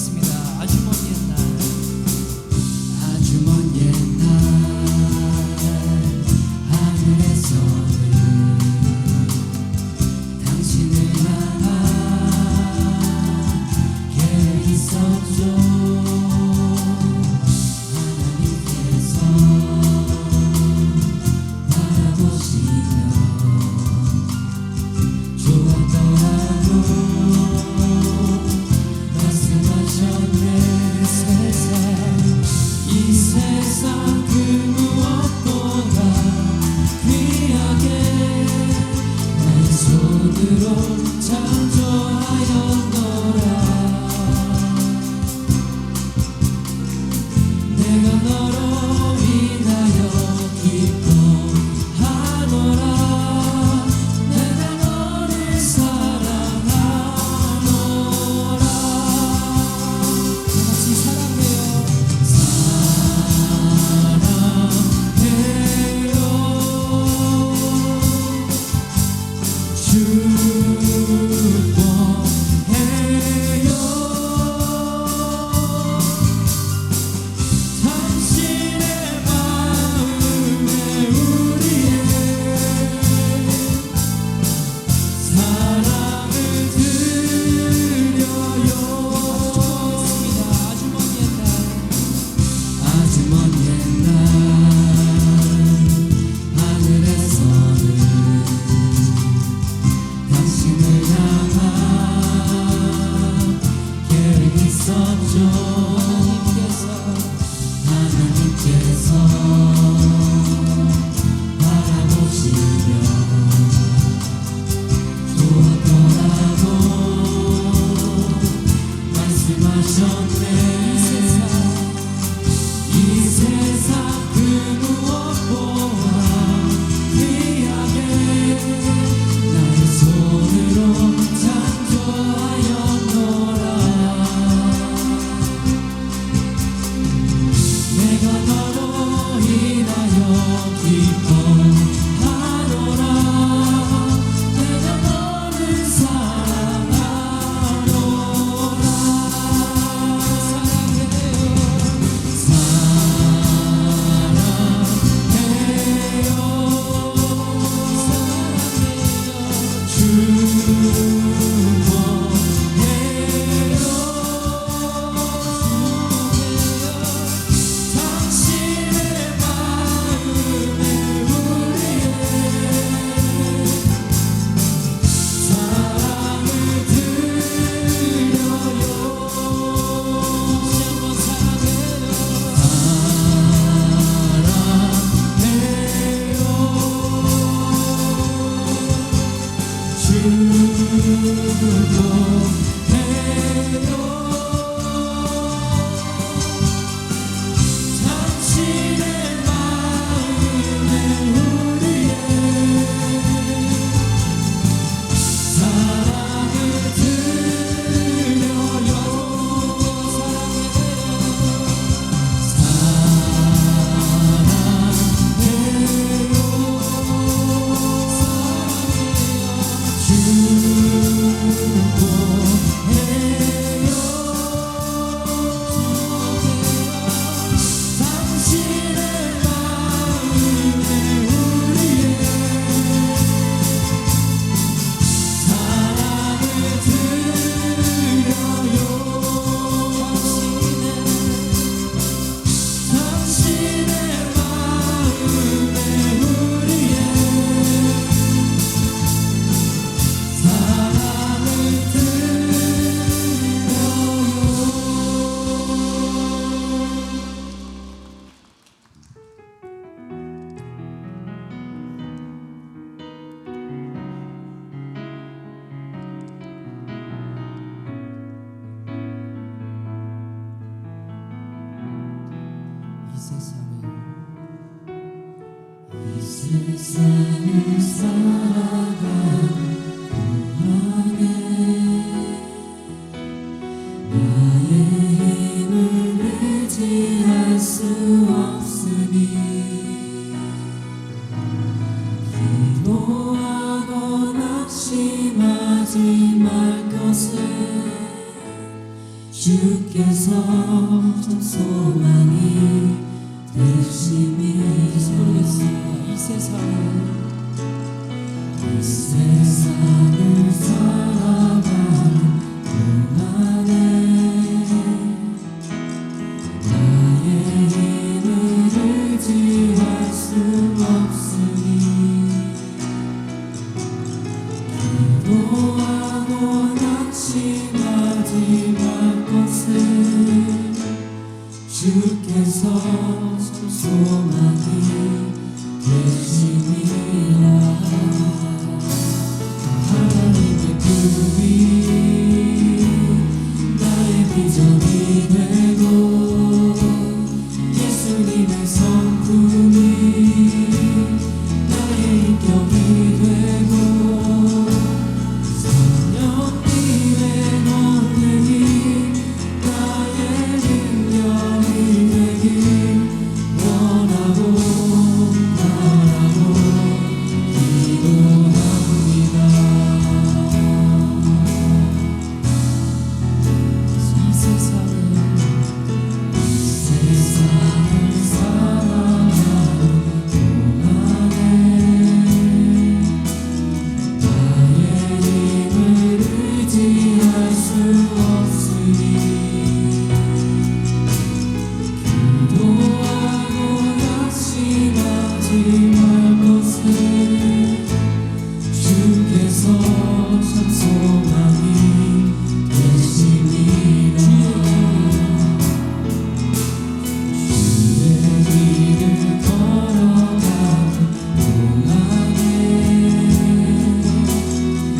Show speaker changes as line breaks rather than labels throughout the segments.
고백하겠습니다. 아주 먼 옛날,
아주 먼 옛날 하늘에서는 당신을 향한 계획이 있었죠. 하나님께서 바라보시며 좋았더라도 말씀하셨네. 이 세상 그 무엇보다 귀하게 나의 손으로 창조하였노라. 내가 너로 인하여 기뻐하노라. 내가 너를 사랑하노라. 같이 사랑해요. 사랑해요. 축복해요. 당신의 마음에 우리의 사랑을 드려요.
아주 먼 옛날,
아주 먼 옛날 하늘에서는 당신을 향한 계획이 있었죠. 하나님께서 바라보시며 좋았더라도 말씀하셨네. 이 세상 그 무엇보다 귀하게 나의 손으로 창조하였노라. 내가 너로 인하여 기뻐하노라. 내가 너를 사랑하노라. 당신의 마음에 우리의 사랑을 드려요. 당신의 마음에 우리의 사랑을 드려요. 이 세상을 살아가는 동안에 나의 힘을 의지할 수 없으니 기도하고 낙심하지 말 것을 주께 주께서 참 소망이 되심이라.
이 세상을
살아가는 동안에 나의 힘을 의지할 수 없으니 기도하고 낙심하지 말 것을 주께서 참 소망이 되심이라. 하나님의 꿈이 나의 비전이 되고 예수님의 성품이 나의 인격이 되고 성령님의 권능이 나의 능력이 되길 원하고 바라고 기도합니다.
이 세상을
살아가는 동안에 나의 힘을 의지할 수 없으니 기도하고 낙심하지 말 것을 주께서 참 소망이 되심이라. 주의 길을 걸어가는 동안에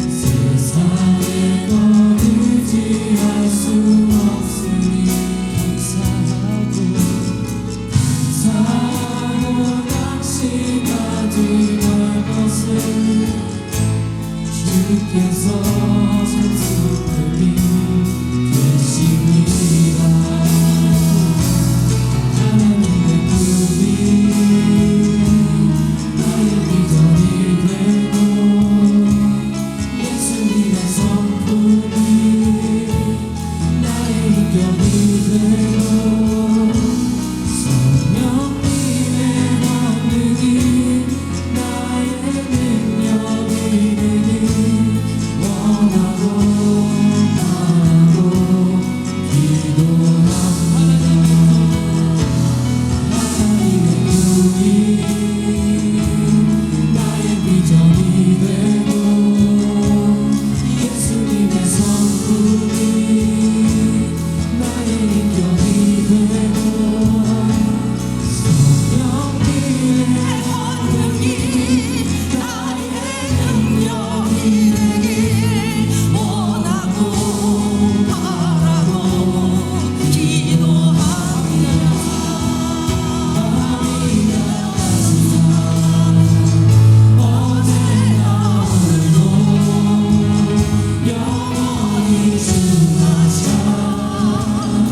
세상의 것 의지할 수 없으니 감사하고 낙심하지 말 것을 주께서 참 소망이 되심이라. 하나님의 꿈이 나의 비전이 되고 예수님의 성품이 나의 인격이 되고 성령님의 권능이 나의 능력이 되길 원하고 바라고 기도합니다. 하나님의 꿈이 나의 비전이 되고 예수님의 성품이 나의 인격이 되고 성령님의 권능이 나의 능력이 되길 원하고 바라고 기도합니다. 어제나 오늘도 영원히 주와 찬양하리.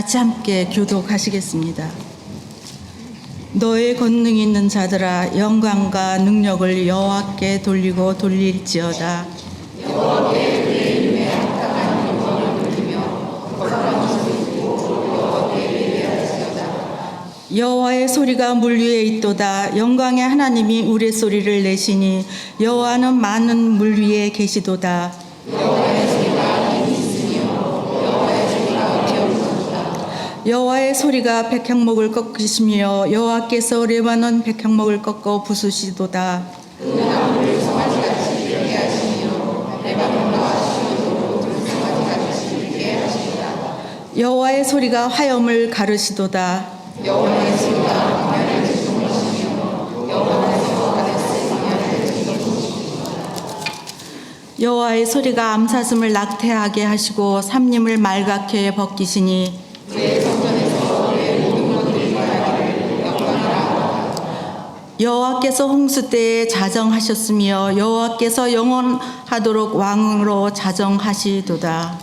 같이 함께 교독하시겠습니다. 너의 권능 있는 자들아 영광과 능력을 여호와께 돌리고 돌릴지어다. 여호와의 소리가 물 위에 있도다. 영광의 하나님이 우레소리를 내시니 여호와는 많은 물 위에 계시도다. 여호와의 소리가 백향목을 꺾으시며 여호와께서 레바논 백향목을 꺾어 부수시도다. 여호와의 소리가 화염을 가르시도다. 여호와의 소리가 암사슴을 낙태하게 하시고 삼림을 말갛게 벗기시니 여호와께서 홍수 때에 자정하셨으며 여호와께서 영원하도록 왕으로 자정하시도다.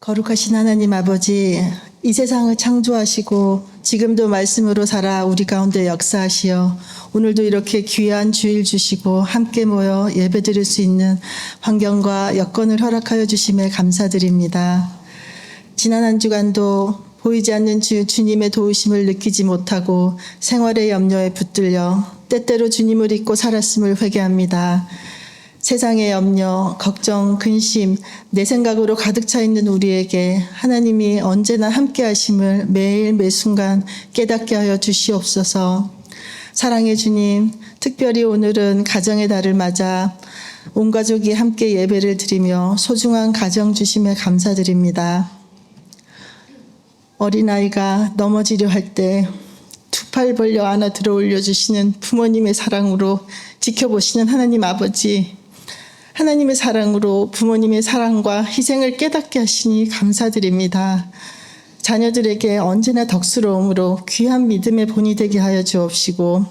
거룩하신 하나님 아버지, 이 세상을 창조하시고 지금도 말씀으로 살아 우리 가운데 역사하시어 오늘도 이렇게 귀한 주일 주시고 함께 모여 예배드릴 수 있는 환경과 여건을 허락하여 주심에 감사드립니다. 지난 한 주간도 보이지 않는 주님의 도우심을 느끼지 못하고 생활의 염려에 붙들려 때때로 주님을 잊고 살았음을 회개합니다. 세상의 염려, 걱정, 근심, 내 생각으로 가득 차 있는 우리에게 하나님이 언제나 함께 하심을 매일 매순간 깨닫게 하여 주시옵소서. 사랑의 주님, 특별히 오늘은 가정의 달을 맞아 온 가족이 함께 예배를 드리며 소중한 가정 주심에 감사드립니다. 어린아이가 넘어지려 할 때 두 팔 벌려 안아 들어 올려주시는 부모님의 사랑으로 지켜보시는 하나님 아버지, 하나님의 사랑으로 부모님의 사랑과 희생을 깨닫게 하시니 감사드립니다. 자녀들에게 언제나 덕스러움으로 귀한 믿음의 본이 되게 하여 주옵시고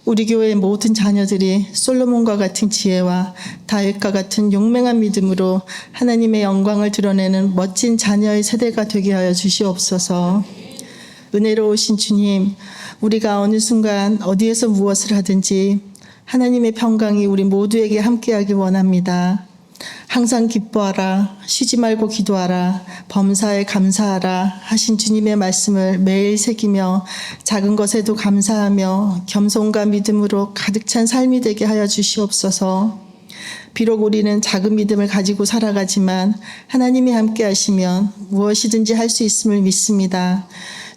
우리 교회의 모든 자녀들이 솔로몬과 같은 지혜와 다윗과 같은 용맹한 믿음으로 하나님의 영광을 드러내는 멋진 자녀의 세대가 되게 하여 주시옵소서. 은혜로우신 주님, 우리가 어느 순간 어디에서 무엇을 하든지 하나님의 평강이 우리 모두에게 함께하기 원합니다. 항상 기뻐하라, 쉬지 말고 기도하라, 범사에 감사하라 하신 주님의 말씀을 매일 새기며 작은 것에도 감사하며 겸손과 믿음으로 가득 찬 삶이 되게 하여 주시옵소서. 비록 우리는 작은 믿음을 가지고 살아가지만 하나님이 함께 하시면 무엇이든지 할 수 있음을 믿습니다.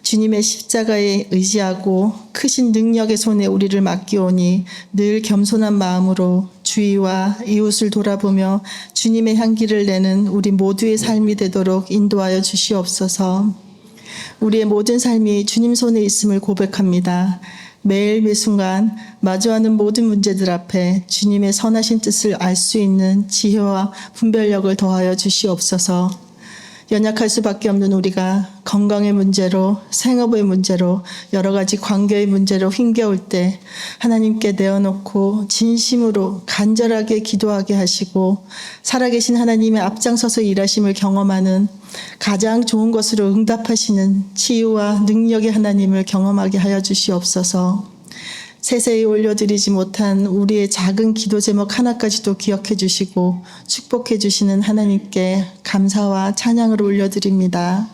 주님의 십자가에 의지하고 크신 능력의 손에 우리를 맡기오니 늘 겸손한 마음으로 주위와 이웃을 돌아보며 주님의 향기를 내는 우리 모두의 삶이 되도록 인도하여 주시옵소서. 우리의 모든 삶이 주님 손에 있음을 고백합니다. 매일 매순간 마주하는 모든 문제들 앞에 주님의 선하신 뜻을 알 수 있는 지혜와 분별력을 더하여 주시옵소서. 연약할 수밖에 없는 우리가 건강의 문제로, 생업의 문제로, 여러 가지 관계의 문제로 힘겨울 때 하나님께 내어놓고 진심으로 간절하게 기도하게 하시고 살아계신 하나님의 앞장서서 일하심을 경험하는 가장 좋은 것으로 응답하시는 치유와 능력의 하나님을 경험하게 하여 주시옵소서. 세세히 올려드리지 못한 우리의 작은 기도 제목 하나까지도 기억해 주시고 축복해 주시는 하나님께 감사와 찬양을 올려드립니다.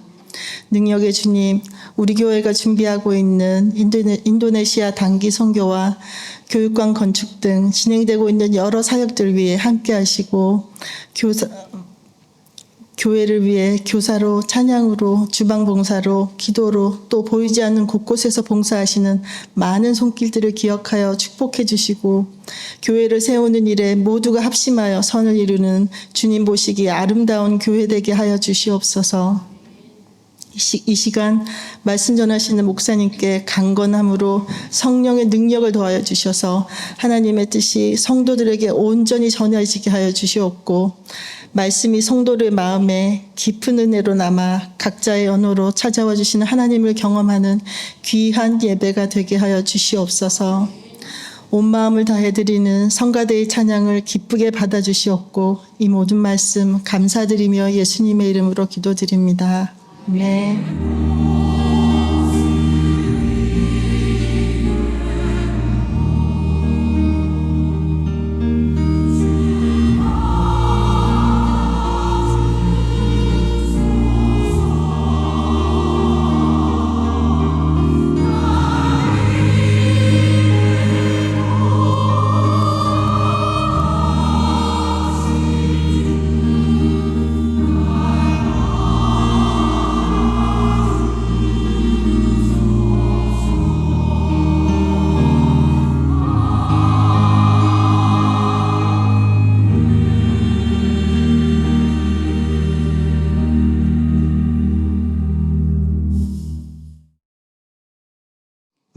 능력의 주님, 우리 교회가 준비하고 있는 인도네시아 단기 선교와 교육관 건축 등 진행되고 있는 여러 사역들 위해 함께 하시고 교회를 위해 교사로, 찬양으로, 주방봉사로, 기도로 또 보이지 않는 곳곳에서 봉사하시는 많은 손길들을 기억하여 축복해 주시고 교회를 세우는 일에 모두가 합심하여 선을 이루는 주님 보시기에 아름다운 교회 되게 하여 주시옵소서. 이 시간 말씀 전하시는 목사님께 강건함으로 성령의 능력을 더하여 주셔서 하나님의 뜻이 성도들에게 온전히 전해지게 하여 주시옵고 말씀이 성도의 마음에 깊은 은혜로 남아 각자의 언어로 찾아와 주시는 하나님을 경험하는 귀한 예배가 되게 하여 주시옵소서. 온 마음을 다해 드리는 성가대의 찬양을 기쁘게 받아주시옵고 이 모든 말씀 감사드리며 예수님의 이름으로 기도드립니다. 아멘.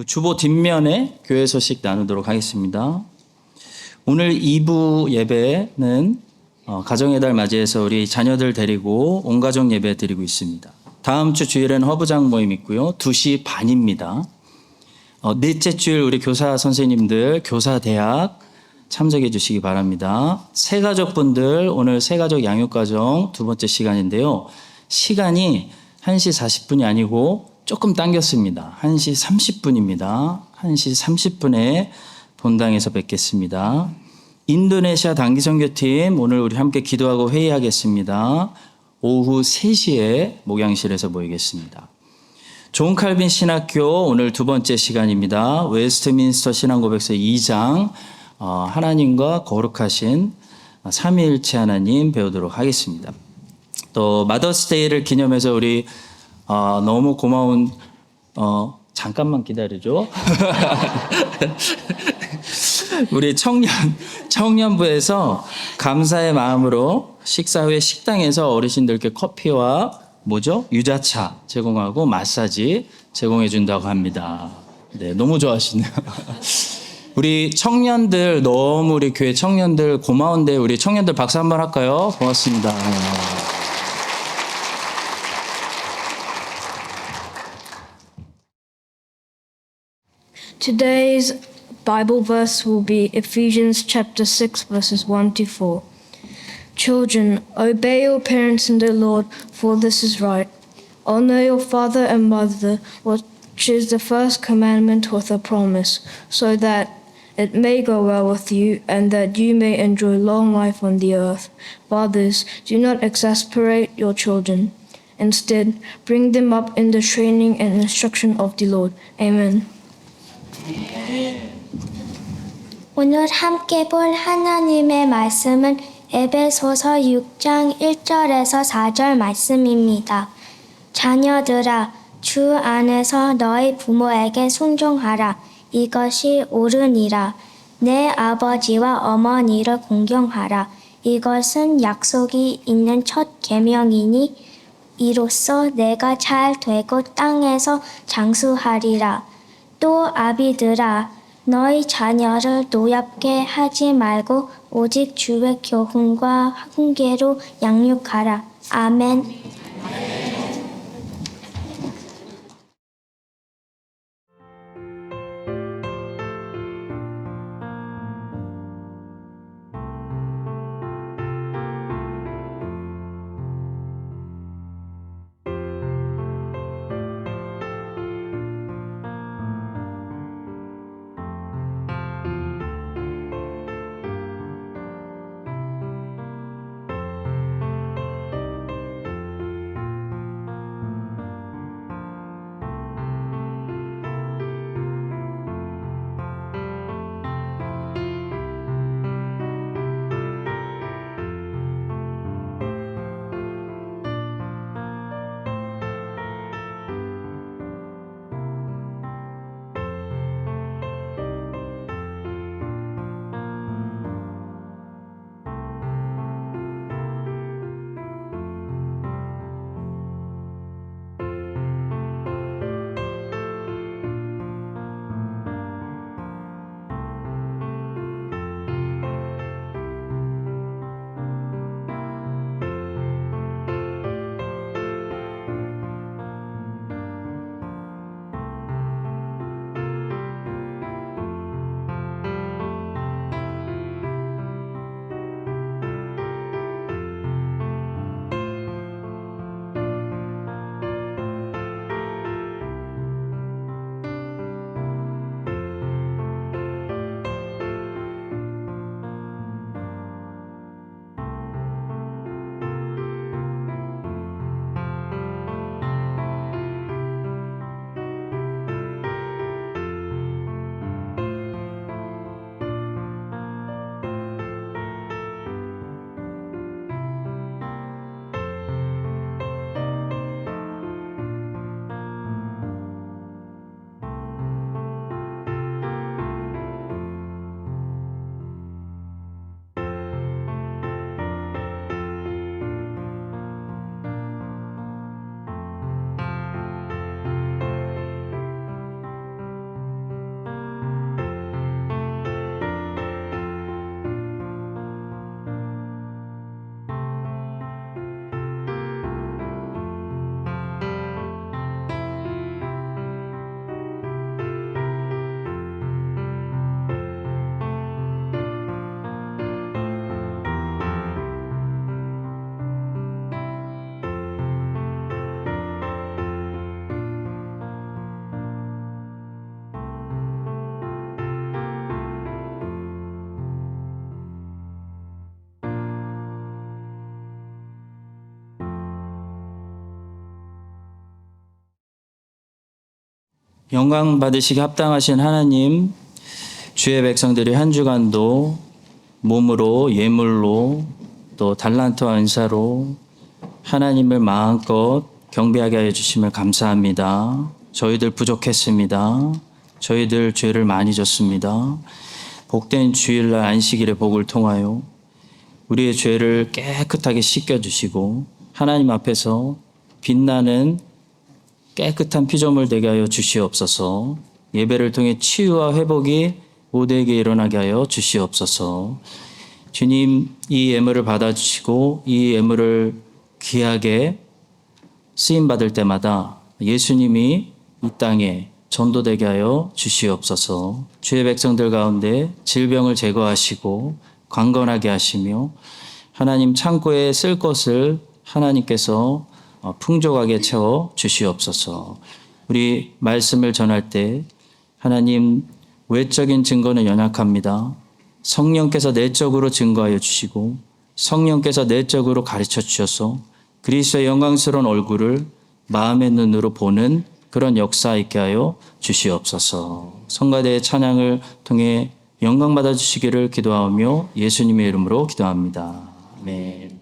주보 뒷면에 교회 소식 나누도록 하겠습니다. 오늘 2부 예배는 가정의 달 맞이해서 우리 자녀들 데리고 온가족 예배 드리고 있습니다. 다음 주 주일에는 허브장 모임 있고요. 2시 반입니다. 넷째 주일 우리 교사 선생님들 교사대학 참석해 주시기 바랍니다. 새가족분들 오늘 새가족 양육과정 두 번째 시간인데요. 시간이 1시 40분이 아니고 조금 당겼습니다. 1시 30분입니다. 1시 30분에 본당에서 뵙겠습니다. 인도네시아 단기선교팀 오늘 우리 함께 기도하고 회의하겠습니다. 오후 3시에 목양실에서 모이겠습니다. 존 칼빈 신학교 오늘 두 번째 시간입니다. 웨스트민스터 신앙고백서 2장 하나님과 거룩하신 삼위일체 하나님 배우도록 하겠습니다. 또 마더스데이를 기념해서 우리 너무 고마운 잠깐만 기다려줘. 우리 청년부에서 감사의 마음으로 식사 후에 식당에서 어르신들께 커피와 유자차 제공하고 마사지 제공해 준다고 합니다. 네, 너무 좋아하시네요. 우리 청년들 너무 우리 교회 청년들 고마운데 우리 청년들 박수 한번 할까요? 고맙습니다.
Today's Bible verse will be Ephesians chapter 6 verses 1 to 4. Children, obey your parents in the Lord, for this is right. Honor your father and mother, which is the first commandment with a promise, so that it may go well with you and that you may enjoy long life on the earth. Fathers, do not exasperate your children. Instead, bring them up in the training and instruction of the Lord. Amen.
오늘 함께 볼 하나님의 말씀은 에베소서 6장 1절에서 4절 말씀입니다. 자녀들아, 주 안에서 너희 부모에게 순종하라. 이것이 옳으니라. 내 아버지와 어머니를 공경하라. 이것은 약속이 있는 첫 계명이니 이로써 내가 잘 되고 땅에서 장수하리라. 또 아비들아, 너희 자녀를 노엽게 하지 말고 오직 주의 교훈과 훈계로 양육하라. 아멘.
영광 받으시기 합당하신 하나님, 주의 백성들이 한 주간도 몸으로, 예물로, 또 달란트와 은사로 하나님을 마음껏 경배하게 하여 주심을 감사합니다. 저희들 부족했습니다. 저희들 죄를 많이 졌습니다. 복된 주일날 안식일의 복을 통하여 우리의 죄를 깨끗하게 씻겨주시고 하나님 앞에서 빛나는 깨끗한 피조물 되게 하여 주시옵소서. 예배를 통해 치유와 회복이 모두에게 일어나게 하여 주시옵소서. 주님, 이 예물을 받아주시고 이 예물을 귀하게 쓰임받을 때마다 예수님이 이 땅에 전도되게 하여 주시옵소서. 주의 백성들 가운데 질병을 제거하시고 강건하게 하시며 하나님 창고에 쓸 것을 하나님께서 풍족하게 채워 주시옵소서. 우리 말씀을 전할 때 하나님 외적인 증거는 연약합니다. 성령께서 내적으로 증거하여 주시고 성령께서 내적으로 가르쳐 주셔서 그리스도의 영광스러운 얼굴을 마음의 눈으로 보는 그런 역사 있게 하여 주시옵소서. 성가대의 찬양을 통해 영광 받아 주시기를 기도하며 예수님의 이름으로 기도합니다. 아멘.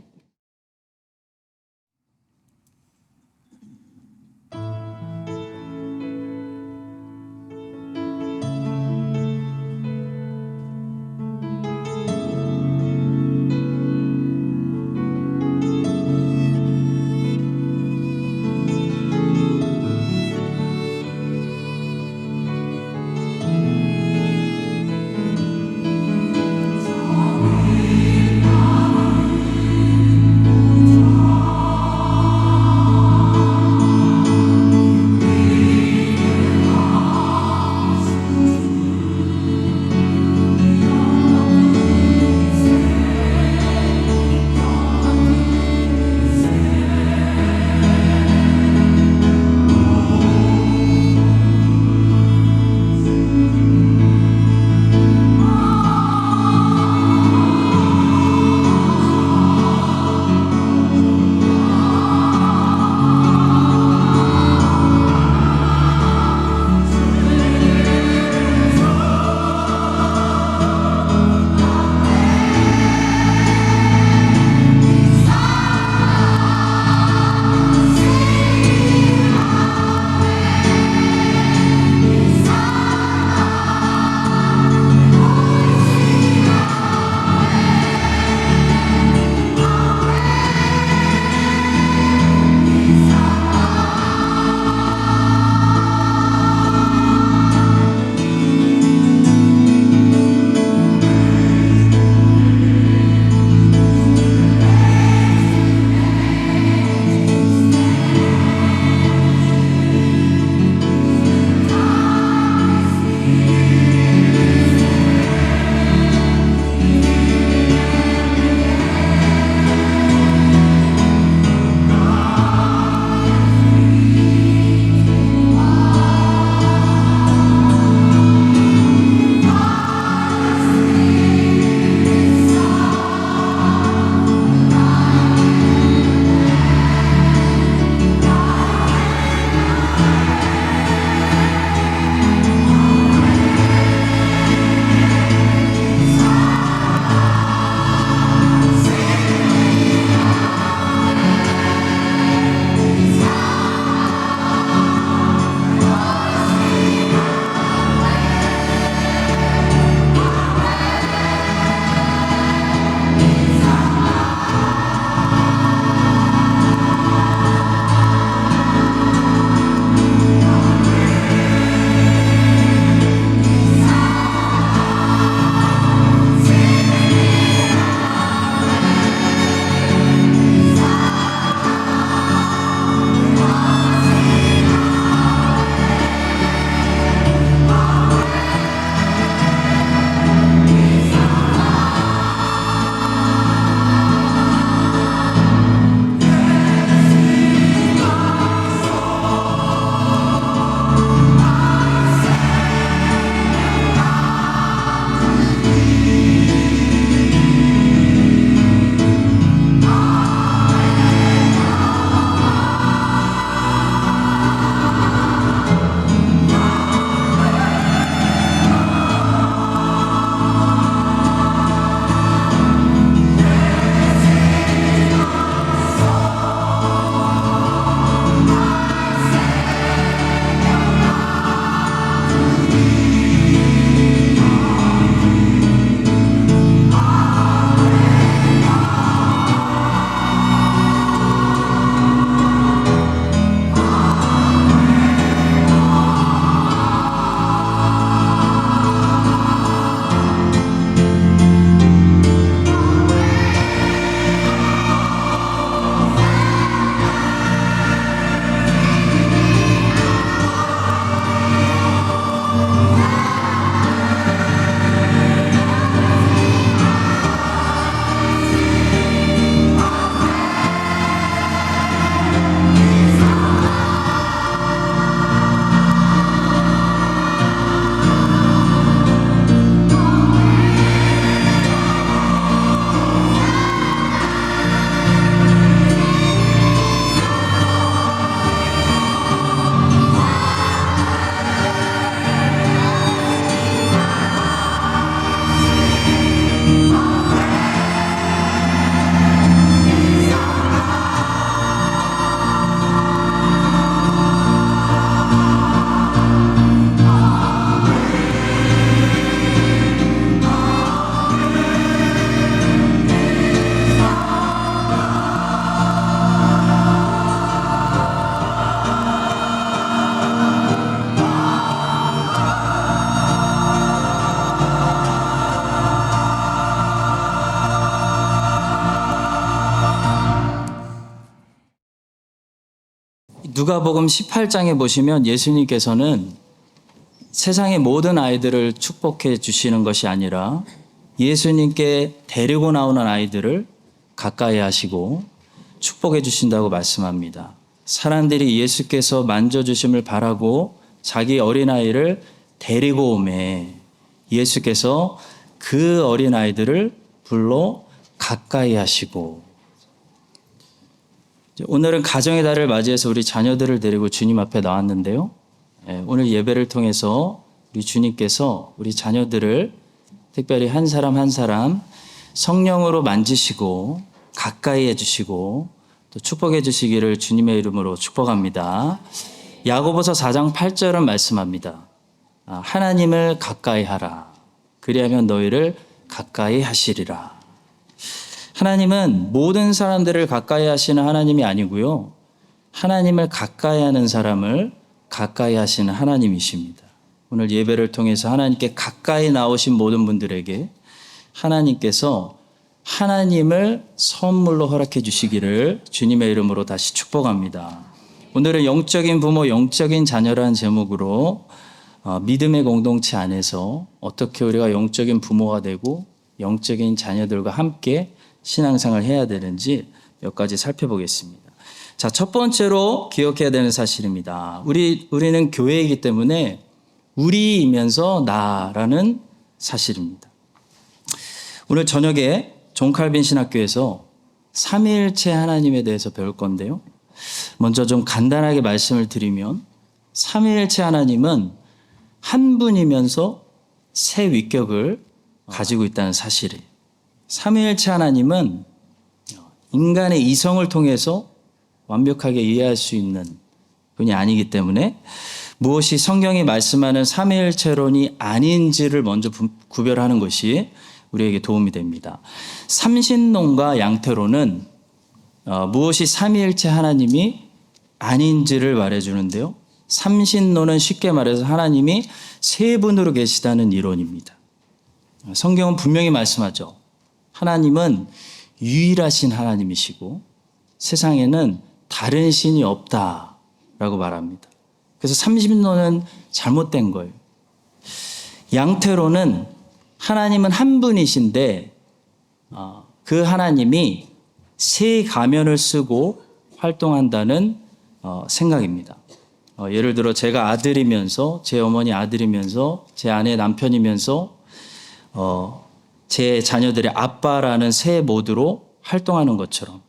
누가복음 18장에 보시면 예수님께서는 세상의 모든 아이들을 축복해 주시는 것이 아니라 예수님께 데리고 나오는 아이들을 가까이 하시고 축복해 주신다고 말씀합니다. 사람들이 예수께서 만져주심을 바라고 자기 어린아이를 데리고 오매 예수께서 그 어린아이들을 불러 가까이 하시고, 오늘은 가정의 달을 맞이해서 우리 자녀들을 데리고 주님 앞에 나왔는데요. 오늘 예배를 통해서 우리 주님께서 우리 자녀들을 특별히 한 사람 한 사람 성령으로 만지시고 가까이 해주시고 또 축복해 주시기를 주님의 이름으로 축복합니다. 야고보서 4장 8절은 말씀합니다. 하나님을 가까이 하라. 그리하면 너희를 가까이 하시리라. 하나님은 모든 사람들을 가까이 하시는 하나님이 아니고요. 하나님을 가까이 하는 사람을 가까이 하시는 하나님이십니다. 오늘 예배를 통해서 하나님께 가까이 나오신 모든 분들에게 하나님께서 하나님을 선물로 허락해 주시기를 주님의 이름으로 다시 축복합니다. 오늘은 영적인 부모, 영적인 자녀라는 제목으로 믿음의 공동체 안에서 어떻게 우리가 영적인 부모가 되고 영적인 자녀들과 함께 신앙생활을 해야 되는지 몇 가지 살펴보겠습니다. 자, 첫 번째로 기억해야 되는 사실입니다. 우리는 교회이기 때문에 우리이면서 나라는 사실입니다. 오늘 저녁에 존 칼빈 신학교에서 삼위일체 하나님에 대해서 배울 건데요. 먼저 좀 간단하게 말씀을 드리면 삼위일체 하나님은 한 분이면서 세 위격을 가지고 있다는 사실이에요. 삼위일체 하나님은 인간의 이성을 통해서 완벽하게 이해할 수 있는 분이 아니기 때문에 무엇이 성경이 말씀하는 삼위일체론이 아닌지를 먼저 구별하는 것이 우리에게 도움이 됩니다. 삼신론과 양태론은 무엇이 삼위일체 하나님이 아닌지를 말해주는데요. 삼신론은 쉽게 말해서 하나님이 세 분으로 계시다는 이론입니다. 성경은 분명히 말씀하죠. 하나님은 유일하신 하나님이시고 세상에는 다른 신이 없다라고 말합니다. 그래서 삼신론은 잘못된 거예요. 양태론은 하나님은 한 분이신데 그 하나님이 세 가면을 쓰고 활동한다는 생각입니다. 예를 들어 제가 아들이면서 제 어머니 아들이면서 제 아내 남편이면서 제 자녀들의 아빠라는 새 모드로 활동하는 것처럼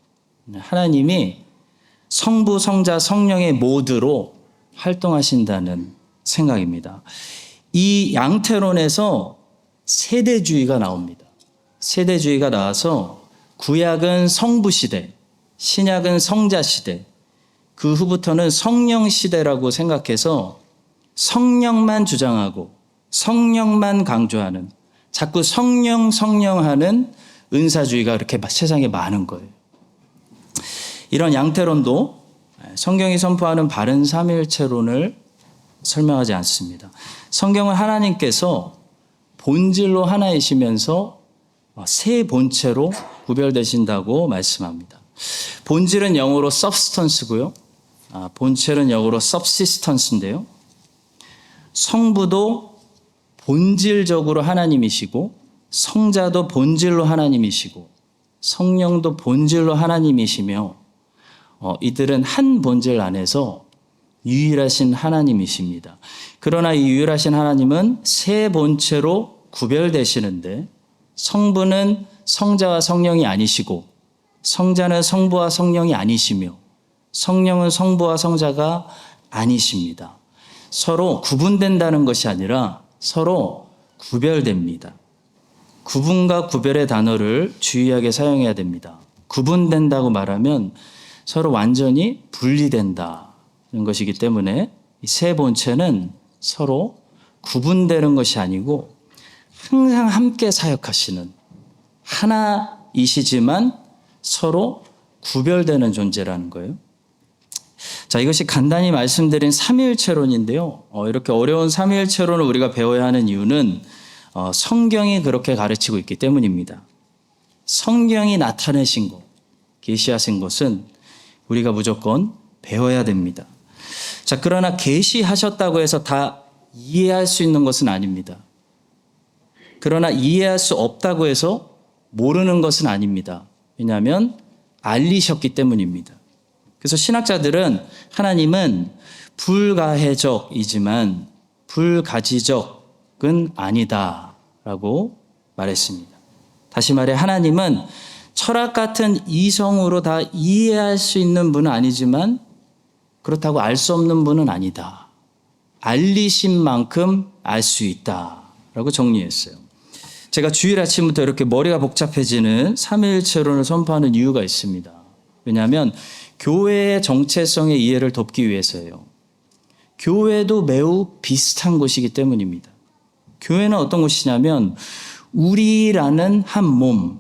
하나님이 성부, 성자, 성령의 모드로 활동하신다는 생각입니다. 이 양태론에서 세대주의가 나옵니다. 세대주의가 나와서 구약은 성부 시대, 신약은 성자 시대, 그 후부터는 성령 시대라고 생각해서 성령만 주장하고 성령만 강조하는 자꾸 성령하는 은사주의가 그렇게 세상에 많은 거예요. 이런 양태론도 성경이 선포하는 바른 삼위일체론을 설명하지 않습니다. 성경은 하나님께서 본질로 하나이시면서 세 본체로 구별되신다고 말씀합니다. 본질은 영어로 substance고요. 본체는 영어로 subsistence인데요. 성부도 본질적으로 하나님이시고 성자도 본질로 하나님이시고 성령도 본질로 하나님이시며 이들은 한 본질 안에서 유일하신 하나님이십니다. 그러나 이 유일하신 하나님은 세 본체로 구별되시는데 성부는 성자와 성령이 아니시고 성자는 성부와 성령이 아니시며 성령은 성부와 성자가 아니십니다. 서로 구분된다는 것이 아니라 서로 구별됩니다. 구분과 구별의 단어를 주의하게 사용해야 됩니다. 구분된다고 말하면 서로 완전히 분리된다는 것이기 때문에 이 세 본체는 서로 구분되는 것이 아니고 항상 함께 사역하시는 하나이시지만 서로 구별되는 존재라는 거예요. 자, 이것이 간단히 말씀드린 삼위일체론인데요. 이렇게 어려운 삼위일체론을 우리가 배워야 하는 이유는 성경이 그렇게 가르치고 있기 때문입니다. 성경이 나타내신 것, 계시하신 것은 우리가 무조건 배워야 됩니다. 자, 그러나 계시하셨다고 해서 다 이해할 수 있는 것은 아닙니다. 그러나 이해할 수 없다고 해서 모르는 것은 아닙니다. 왜냐하면 알리셨기 때문입니다. 그래서 신학자들은 하나님은 불가해적이지만 불가지적은 아니다라고 말했습니다. 다시 말해 하나님은 철학 같은 이성으로 다 이해할 수 있는 분은 아니지만 그렇다고 알 수 없는 분은 아니다. 알리신 만큼 알 수 있다라고 정리했어요. 제가 주일 아침부터 이렇게 머리가 복잡해지는 삼위일체론을 선포하는 이유가 있습니다. 왜냐하면 교회의 정체성의 이해를 돕기 위해서예요. 교회도 매우 비슷한 곳이기 때문입니다. 교회는 어떤 곳이냐면 우리라는 한 몸,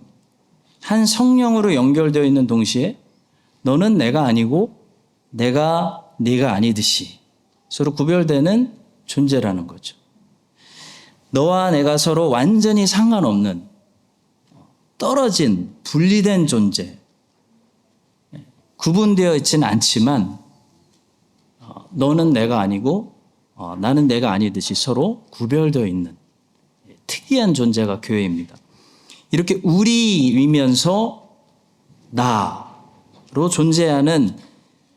한 성령으로 연결되어 있는 동시에 너는 내가 아니고 내가 네가 아니듯이 서로 구별되는 존재라는 거죠. 너와 내가 서로 완전히 상관없는 떨어진 분리된 존재, 구분되어 있지는 않지만 너는 내가 아니고 나는 내가 아니듯이 서로 구별되어 있는 특이한 존재가 교회입니다. 이렇게 우리이면서 나로 존재하는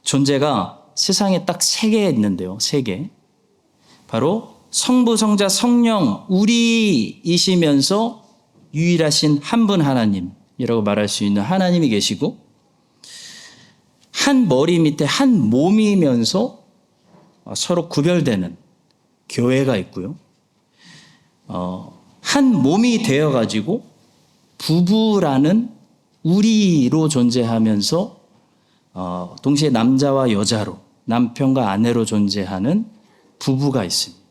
존재가 세상에 딱 3개 있는데요. 3개. 바로 성부, 성자, 성령 우리이시면서 유일하신 한 분 하나님이라고 말할 수 있는 하나님이 계시고 한 머리 밑에 한 몸이면서 서로 구별되는 교회가 있고요. 한 몸이 되어가지고 부부라는 우리로 존재하면서 동시에 남자와 여자로 남편과 아내로 존재하는 부부가 있습니다.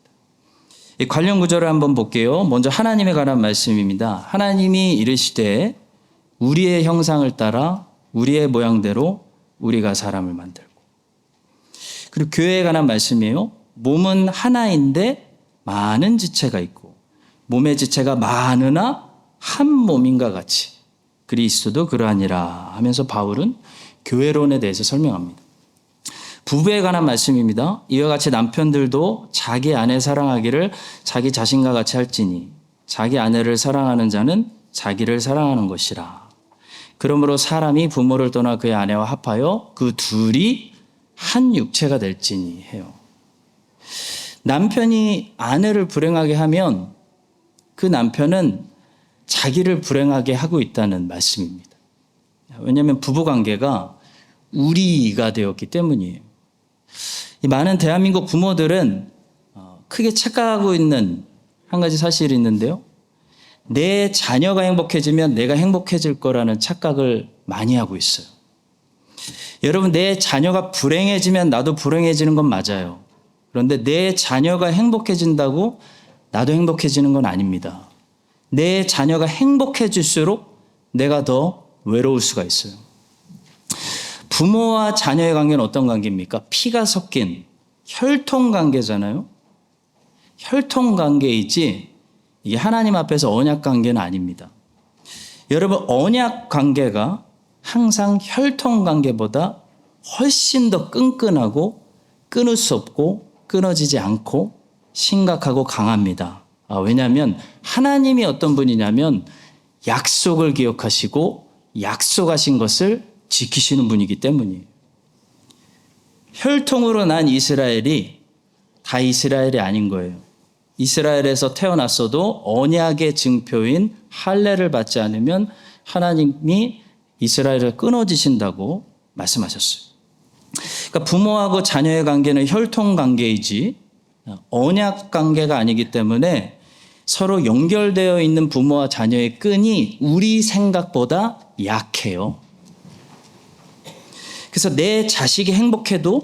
이 관련 구절을 한번 볼게요. 먼저 하나님에 관한 말씀입니다. 하나님이 이르시되 우리의 형상을 따라 우리의 모양대로 우리가 사람을 만들고. 그리고 교회에 관한 말씀이에요. 몸은 하나인데 많은 지체가 있고 몸의 지체가 많으나 한 몸인가 같이 그리스도도 그러하니라 하면서 바울은 교회론에 대해서 설명합니다. 부부에 관한 말씀입니다. 이와 같이 남편들도 자기 아내 사랑하기를 자기 자신과 같이 할지니 자기 아내를 사랑하는 자는 자기를 사랑하는 것이라. 그러므로 사람이 부모를 떠나 그의 아내와 합하여 그 둘이 한 육체가 될지니 해요. 남편이 아내를 불행하게 하면 그 남편은 자기를 불행하게 하고 있다는 말씀입니다. 왜냐하면 부부관계가 우리가 되었기 때문이에요. 이 많은 대한민국 부모들은 크게 착각하고 있는 한 가지 사실이 있는데요. 내 자녀가 행복해지면 내가 행복해질 거라는 착각을 많이 하고 있어요. 여러분, 내 자녀가 불행해지면 나도 불행해지는 건 맞아요. 그런데 내 자녀가 행복해진다고 나도 행복해지는 건 아닙니다. 내 자녀가 행복해질수록 내가 더 외로울 수가 있어요. 부모와 자녀의 관계는 어떤 관계입니까? 피가 섞인 혈통 관계잖아요. 혈통 관계이지 이게 하나님 앞에서 언약 관계는 아닙니다. 여러분, 언약 관계가 항상 혈통 관계보다 훨씬 더 끈끈하고 끊을 수 없고 끊어지지 않고 심각하고 강합니다. 왜냐하면 하나님이 어떤 분이냐면 약속을 기억하시고 약속하신 것을 지키시는 분이기 때문이에요. 혈통으로 난 이스라엘이 다 이스라엘이 아닌 거예요. 이스라엘에서 태어났어도 언약의 증표인 할례를 받지 않으면 하나님이 이스라엘을 끊어지신다고 말씀하셨어요. 그러니까 부모하고 자녀의 관계는 혈통 관계이지 언약 관계가 아니기 때문에 서로 연결되어 있는 부모와 자녀의 끈이 우리 생각보다 약해요. 그래서 내 자식이 행복해도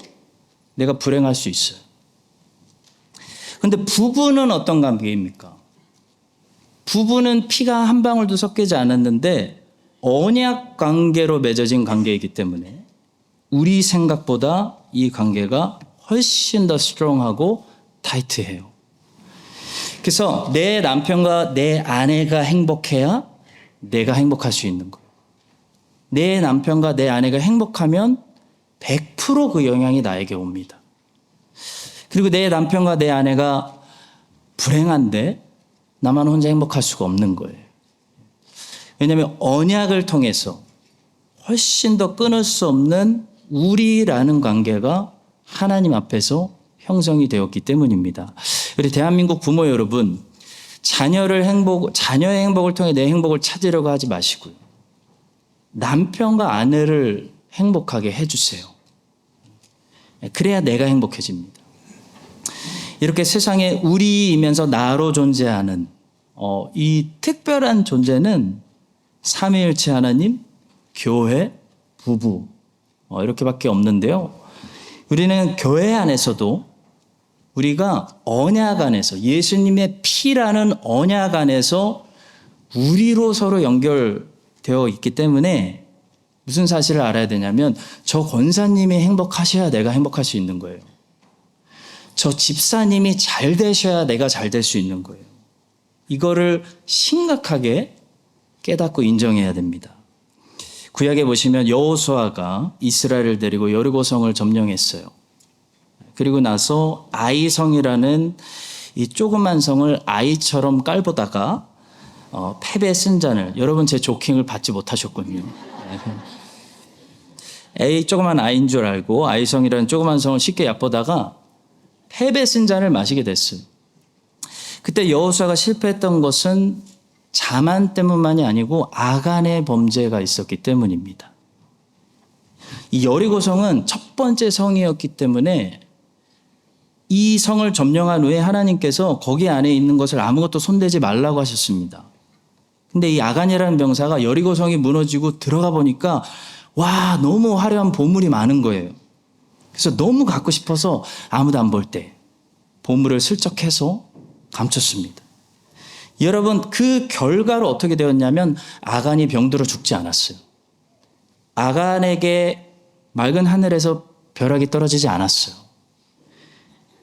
내가 불행할 수 있어요. 그런데 부부는 어떤 관계입니까? 부부는 피가 한 방울도 섞이지 않았는데 언약 관계로 맺어진 관계이기 때문에 우리 생각보다 이 관계가 훨씬 더 스트롱하고 타이트해요. 그래서 내 남편과 내 아내가 행복해야 내가 행복할 수 있는 거예요. 내 남편과 내 아내가 행복하면 100% 그 영향이 나에게 옵니다. 그리고 내 남편과 내 아내가 불행한데 나만 혼자 행복할 수가 없는 거예요. 왜냐하면 언약을 통해서 훨씬 더 끊을 수 없는 우리라는 관계가 하나님 앞에서 형성이 되었기 때문입니다. 우리 대한민국 부모 여러분, 자녀의 행복을 통해 내 행복을 찾으려고 하지 마시고요. 남편과 아내를 행복하게 해주세요. 그래야 내가 행복해집니다. 이렇게 세상에 우리이면서 나로 존재하는 이 특별한 존재는 삼위일체 하나님, 교회, 부부 이렇게밖에 없는데요. 우리는 교회 안에서도 우리가 언약 안에서 예수님의 피라는 언약 안에서 우리로 서로 연결되어 있기 때문에 무슨 사실을 알아야 되냐면 저 권사님이 행복하셔야 내가 행복할 수 있는 거예요. 저 집사님이 잘 되셔야 내가 잘 될 수 있는 거예요. 이거를 심각하게 깨닫고 인정해야 됩니다. 구약에 보시면 여호수아가 이스라엘을 데리고 여리고성을 점령했어요. 그리고 나서 아이성이라는 이 조그만 성을 아이처럼 깔보다가 패배 승잔을, 여러분 제 조킹을 받지 못하셨군요. 조그만 아이인 줄 알고 아이성이라는 조그만 성을 쉽게 얕보다가 패배 승잔을 마시게 됐어요. 그때 여호수아가 실패했던 것은 자만 때문만이 아니고 아간의 범죄가 있었기 때문입니다. 이 여리고성은 첫 번째 성이었기 때문에 이 성을 점령한 후에 하나님께서 거기 안에 있는 것을 아무것도 손대지 말라고 하셨습니다. 근데 이 아간이라는 병사가 여리고성이 무너지고 들어가 보니까 와, 너무 화려한 보물이 많은 거예요. 그래서 너무 갖고 싶어서 아무도 안 볼 때 보물을 슬쩍 해서 감췄습니다. 여러분, 그 결과로 어떻게 되었냐면 아간이 병들어 죽지 않았어요. 아간에게 맑은 하늘에서 벼락이 떨어지지 않았어요.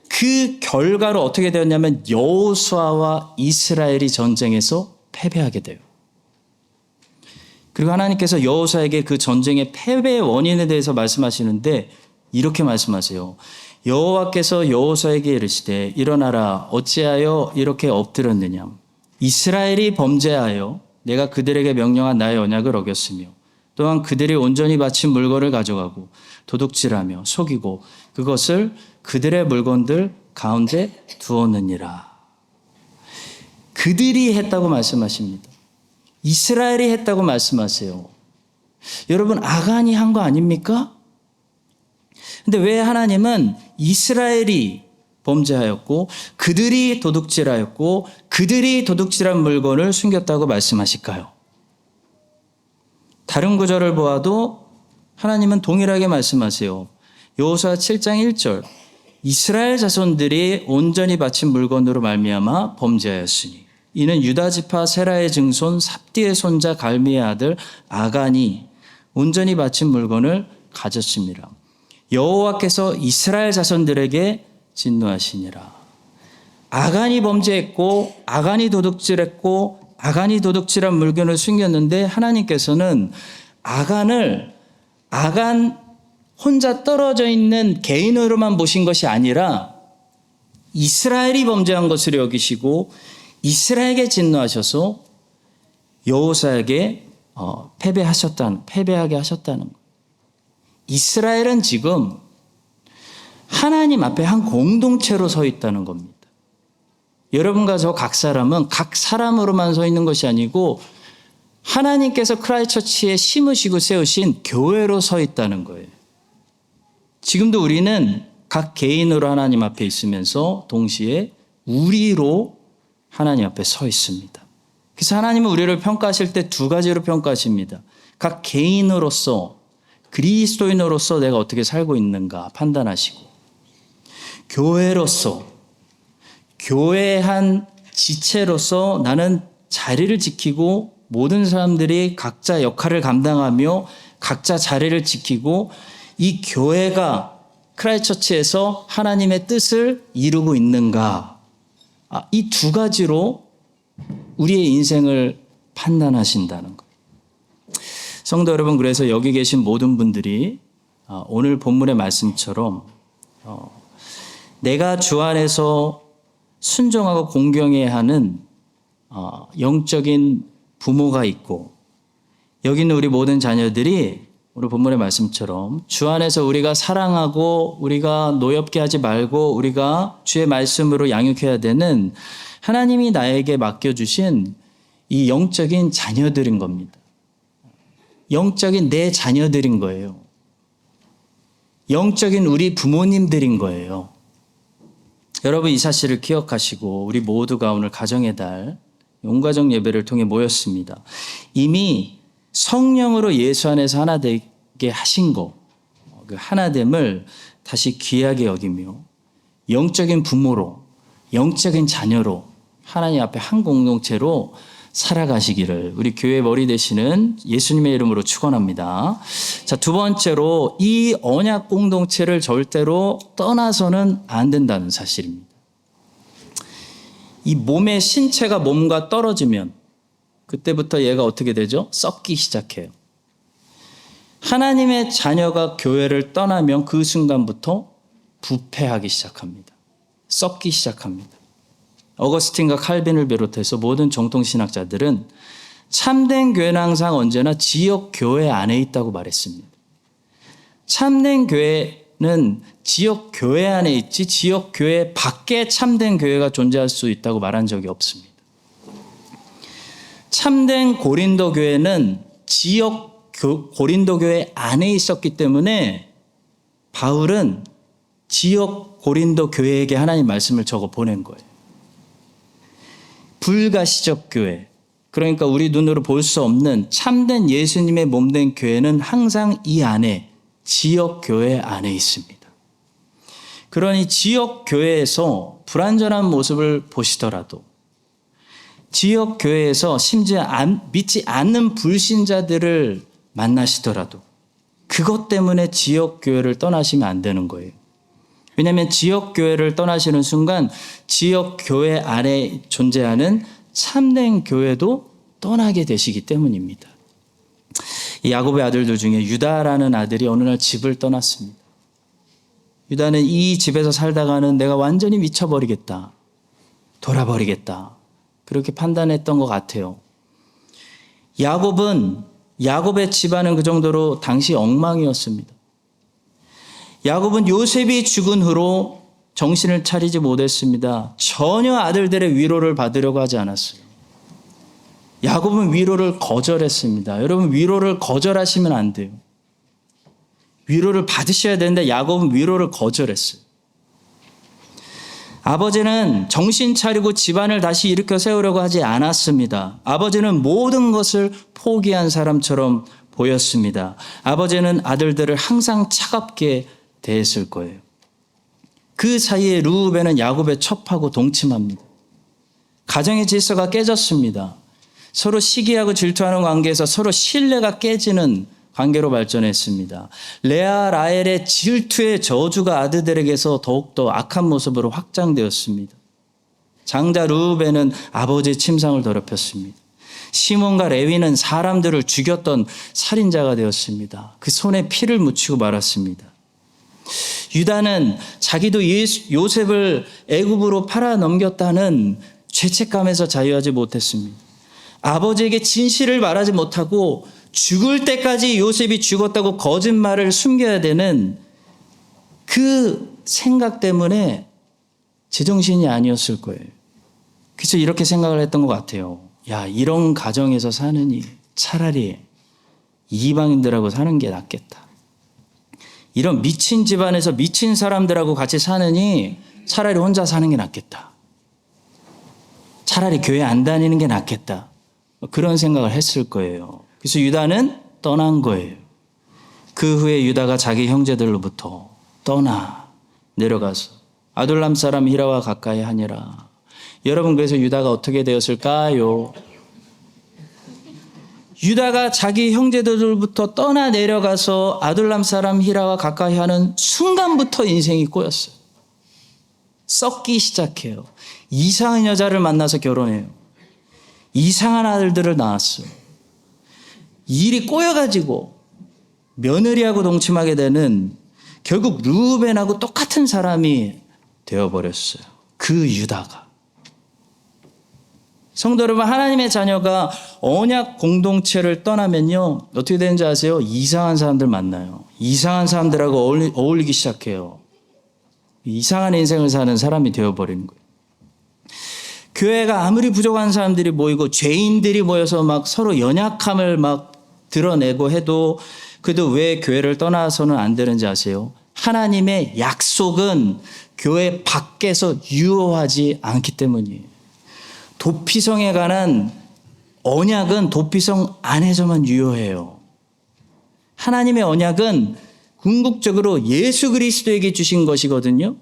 그 결과로 어떻게 되었냐면 여호수아와 이스라엘이 전쟁에서 패배하게 돼요. 그리고 하나님께서 여호수아에게 그 전쟁의 패배의 원인에 대해서 말씀하시는데 이렇게 말씀하세요. 여호와께서 여호수아에게 이르시되 일어나라, 어찌하여 이렇게 엎드렸느냐. 이스라엘이 범죄하여 내가 그들에게 명령한 나의 언약을 어겼으며 또한 그들이 온전히 바친 물건을 가져가고 도둑질하며 속이고 그것을 그들의 물건들 가운데 두었느니라. 그들이 했다고 말씀하십니다. 이스라엘이 했다고 말씀하세요. 여러분, 아간이 한 거 아닙니까? 근데 왜 하나님은 이스라엘이 범죄하였고 그들이 도둑질하였고 그들이 도둑질한 물건을 숨겼다고 말씀하실까요? 다른 구절을 보아도 하나님은 동일하게 말씀하세요. 여호수아 7장 1절 이스라엘 자손들이 온전히 바친 물건으로 말미암아 범죄하였으니 이는 유다 지파 세라의 증손 삽디의 손자 갈미의 아들 아간이 온전히 바친 물건을 가졌습니다. 여호와께서 이스라엘 자손들에게 진노하시니라. 아간이 범죄했고 아간이 도둑질했고 아간이 도둑질한 물건을 숨겼는데 하나님께서는 아간 혼자 떨어져 있는 개인으로만 보신 것이 아니라 이스라엘이 범죄한 것으로 여기시고 이스라엘에게 진노하셔서 여호수아에게 패배하게 하셨다는 거예요. 이스라엘은 지금 하나님 앞에 한 공동체로 서 있다는 겁니다. 여러분과 저 각 사람은 각 사람으로만 서 있는 것이 아니고 하나님께서 크라이처치에 심으시고 세우신 교회로 서 있다는 거예요. 지금도 우리는 각 개인으로 하나님 앞에 있으면서 동시에 우리로 하나님 앞에 서 있습니다. 그래서 하나님은 우리를 평가하실 때 두 가지로 평가하십니다. 각 개인으로서 그리스도인으로서 내가 어떻게 살고 있는가 판단하시고 교회로서 교회의 한 지체로서 나는 자리를 지키고 모든 사람들이 각자 역할을 감당하며 각자 자리를 지키고 이 교회가 크라이처치에서 하나님의 뜻을 이루고 있는가. 이 두 가지로 우리의 인생을 판단하신다는 것. 성도 여러분, 그래서 여기 계신 모든 분들이 오늘 본문의 말씀처럼 내가 주 안에서 순종하고 공경해야 하는 영적인 부모가 있고, 여기 있는 우리 모든 자녀들이 오늘 본문의 말씀처럼 주 안에서 우리가 사랑하고 우리가 노엽게 하지 말고 우리가 주의 말씀으로 양육해야 되는 하나님이 나에게 맡겨주신 이 영적인 자녀들인 겁니다. 영적인 내 자녀들인 거예요. 영적인 우리 부모님들인 거예요. 여러분 이 사실을 기억하시고 우리 모두가 오늘 가정의 달 온가정 예배를 통해 모였습니다. 이미 성령으로 예수 안에서 하나 되게 하신 거, 그 하나됨을 다시 귀하게 여기며 영적인 부모로, 영적인 자녀로 하나님 앞에 한 공동체로 살아가시기를 우리 교회 머리 되시는 예수님의 이름으로 축원합니다. 자, 두 번째로 이 언약 공동체를 절대로 떠나서는 안 된다는 사실입니다. 이 몸의 신체가 몸과 떨어지면 그때부터 얘가 어떻게 되죠? 썩기 시작해요. 하나님의 자녀가 교회를 떠나면 그 순간부터 부패하기 시작합니다. 썩기 시작합니다. 어거스틴과 칼빈을 비롯해서 모든 정통신학자들은 참된 교회는 항상 언제나 지역 교회 안에 있다고 말했습니다. 참된 교회는 지역 교회 안에 있지 지역 교회 밖에 참된 교회가 존재할 수 있다고 말한 적이 없습니다. 참된 고린도 교회는 지역 고린도 교회 안에 있었기 때문에 바울은 지역 고린도 교회에게 하나님 말씀을 적어 보낸 거예요. 불가시적 교회, 그러니까 우리 눈으로 볼 수 없는 참된 예수님의 몸된 교회는 항상 이 안에 지역 교회 안에 있습니다. 그러니 지역 교회에서 불완전한 모습을 보시더라도 지역 교회에서 심지어 믿지 않는 불신자들을 만나시더라도 그것 때문에 지역 교회를 떠나시면 안 되는 거예요. 왜냐하면 지역 교회를 떠나시는 순간 지역 교회 안에 존재하는 참된 교회도 떠나게 되시기 때문입니다. 이 야곱의 아들들 중에 유다라는 아들이 어느 날 집을 떠났습니다. 유다는 이 집에서 살다가는 내가 완전히 미쳐버리겠다, 돌아버리겠다, 그렇게 판단했던 것 같아요. 야곱의 집안은 그 정도로 당시 엉망이었습니다. 야곱은 요셉이 죽은 후로 정신을 차리지 못했습니다. 전혀 아들들의 위로를 받으려고 하지 않았어요. 야곱은 위로를 거절했습니다. 여러분, 위로를 거절하시면 안 돼요. 위로를 받으셔야 되는데 야곱은 위로를 거절했어요. 아버지는 정신 차리고 집안을 다시 일으켜 세우려고 하지 않았습니다. 아버지는 모든 것을 포기한 사람처럼 보였습니다. 아버지는 아들들을 항상 차갑게 대했을 거예요. 그 사이에 르우벤은 야곱의 첩하고 동침합니다. 가정의 질서가 깨졌습니다. 서로 시기하고 질투하는 관계에서 서로 신뢰가 깨지는 관계로 발전했습니다. 레아 라헬의 질투의 저주가 아들들에게서 더욱더 악한 모습으로 확장되었습니다. 장자 르우벤은 아버지의 침상을 더럽혔습니다. 시몬과 레위는 사람들을 죽였던 살인자가 되었습니다. 그 손에 피를 묻히고 말았습니다. 유다는 자기도 요셉을 애굽으로 팔아 넘겼다는 죄책감에서 자유하지 못했습니다. 아버지에게 진실을 말하지 못하고 죽을 때까지 요셉이 죽었다고 거짓말을 숨겨야 되는 그 생각 때문에 제정신이 아니었을 거예요. 그래서 이렇게 생각을 했던 것 같아요. 야, 이런 가정에서 사느니 차라리 이방인들하고 사는 게 낫겠다. 이런 미친 집안에서 미친 사람들하고 같이 사느니 차라리 혼자 사는 게 낫겠다. 차라리 교회 안 다니는 게 낫겠다. 그런 생각을 했을 거예요. 그래서 유다는 떠난 거예요. 그 후에 유다가 자기 형제들로부터 떠나 내려가서 아둘람 사람 히라와 가까이 하니라. 여러분, 그래서 유다가 어떻게 되었을까요? 유다가 자기 형제들로부터 떠나 내려가서 아둘람 사람 히라와 가까이 하는 순간부터 인생이 꼬였어요. 썩기 시작해요. 이상한 여자를 만나서 결혼해요. 이상한 아들들을 낳았어요. 일이 꼬여가지고 며느리하고 동침하게 되는, 결국 르우벤하고 똑같은 사람이 되어버렸어요. 그 유다가. 성도 여러분, 하나님의 자녀가 언약 공동체를 떠나면요, 어떻게 되는지 아세요? 이상한 사람들 만나요. 이상한 사람들하고 어울리기 시작해요. 이상한 인생을 사는 사람이 되어버리는 거예요. 교회가 아무리 부족한 사람들이 모이고 죄인들이 모여서 막 서로 연약함을 막 드러내고 해도 그래도 왜 교회를 떠나서는 안 되는지 아세요? 하나님의 약속은 교회 밖에서 유효하지 않기 때문이에요. 도피성에 관한 언약은 도피성 안에서만 유효해요. 하나님의 언약은 궁극적으로 예수 그리스도에게 주신 것이거든요.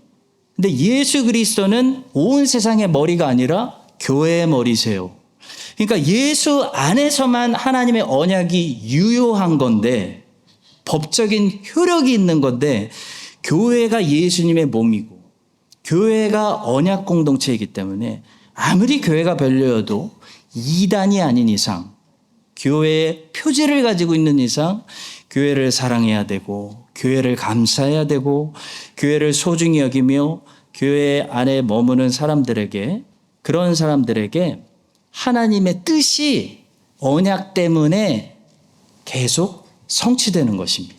근데 예수 그리스도는 온 세상의 머리가 아니라 교회의 머리세요. 그러니까 예수 안에서만 하나님의 언약이 유효한 건데, 법적인 효력이 있는 건데, 교회가 예수님의 몸이고 교회가 언약 공동체이기 때문에 아무리 교회가 별로여도 이단이 아닌 이상, 교회의 표지를 가지고 있는 이상 교회를 사랑해야 되고 교회를 감사해야 되고 교회를 소중히 여기며 교회 안에 머무는 사람들에게, 그런 사람들에게 하나님의 뜻이 언약 때문에 계속 성취되는 것입니다.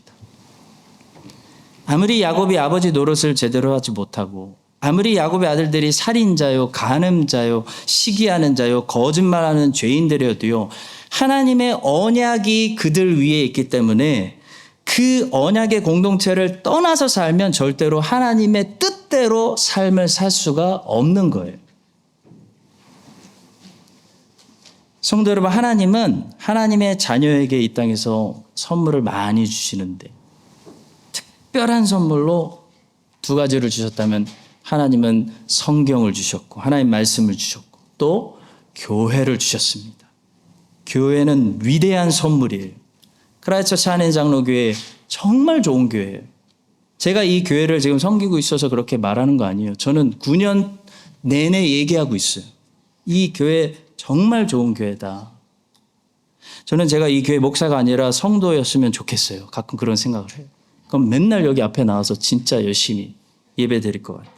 아무리 야곱이 아버지 노릇을 제대로 하지 못하고, 아무리 야곱의 아들들이 살인자요, 간음자요, 시기하는 자요, 거짓말하는 죄인들이어도요, 하나님의 언약이 그들 위에 있기 때문에 그 언약의 공동체를 떠나서 살면 절대로 하나님의 뜻대로 삶을 살 수가 없는 거예요. 성도 여러분, 하나님은 하나님의 자녀에게 이 땅에서 선물을 많이 주시는데, 특별한 선물로 두 가지를 주셨다면 하나님은 성경을 주셨고 하나님 말씀을 주셨고 또 교회를 주셨습니다. 교회는 위대한 선물이에요. 크라이스트처치 한인 장로교회 정말 좋은 교회예요. 제가 이 교회를 지금 섬기고 있어서 그렇게 말하는 거 아니에요. 저는 9년 내내 얘기하고 있어요. 이 교회 정말 좋은 교회다. 저는 제가 이 교회 목사가 아니라 성도였으면 좋겠어요. 가끔 그런 생각을 해요. 그럼 맨날 여기 앞에 나와서 진짜 열심히 예배 드릴 것 같아요.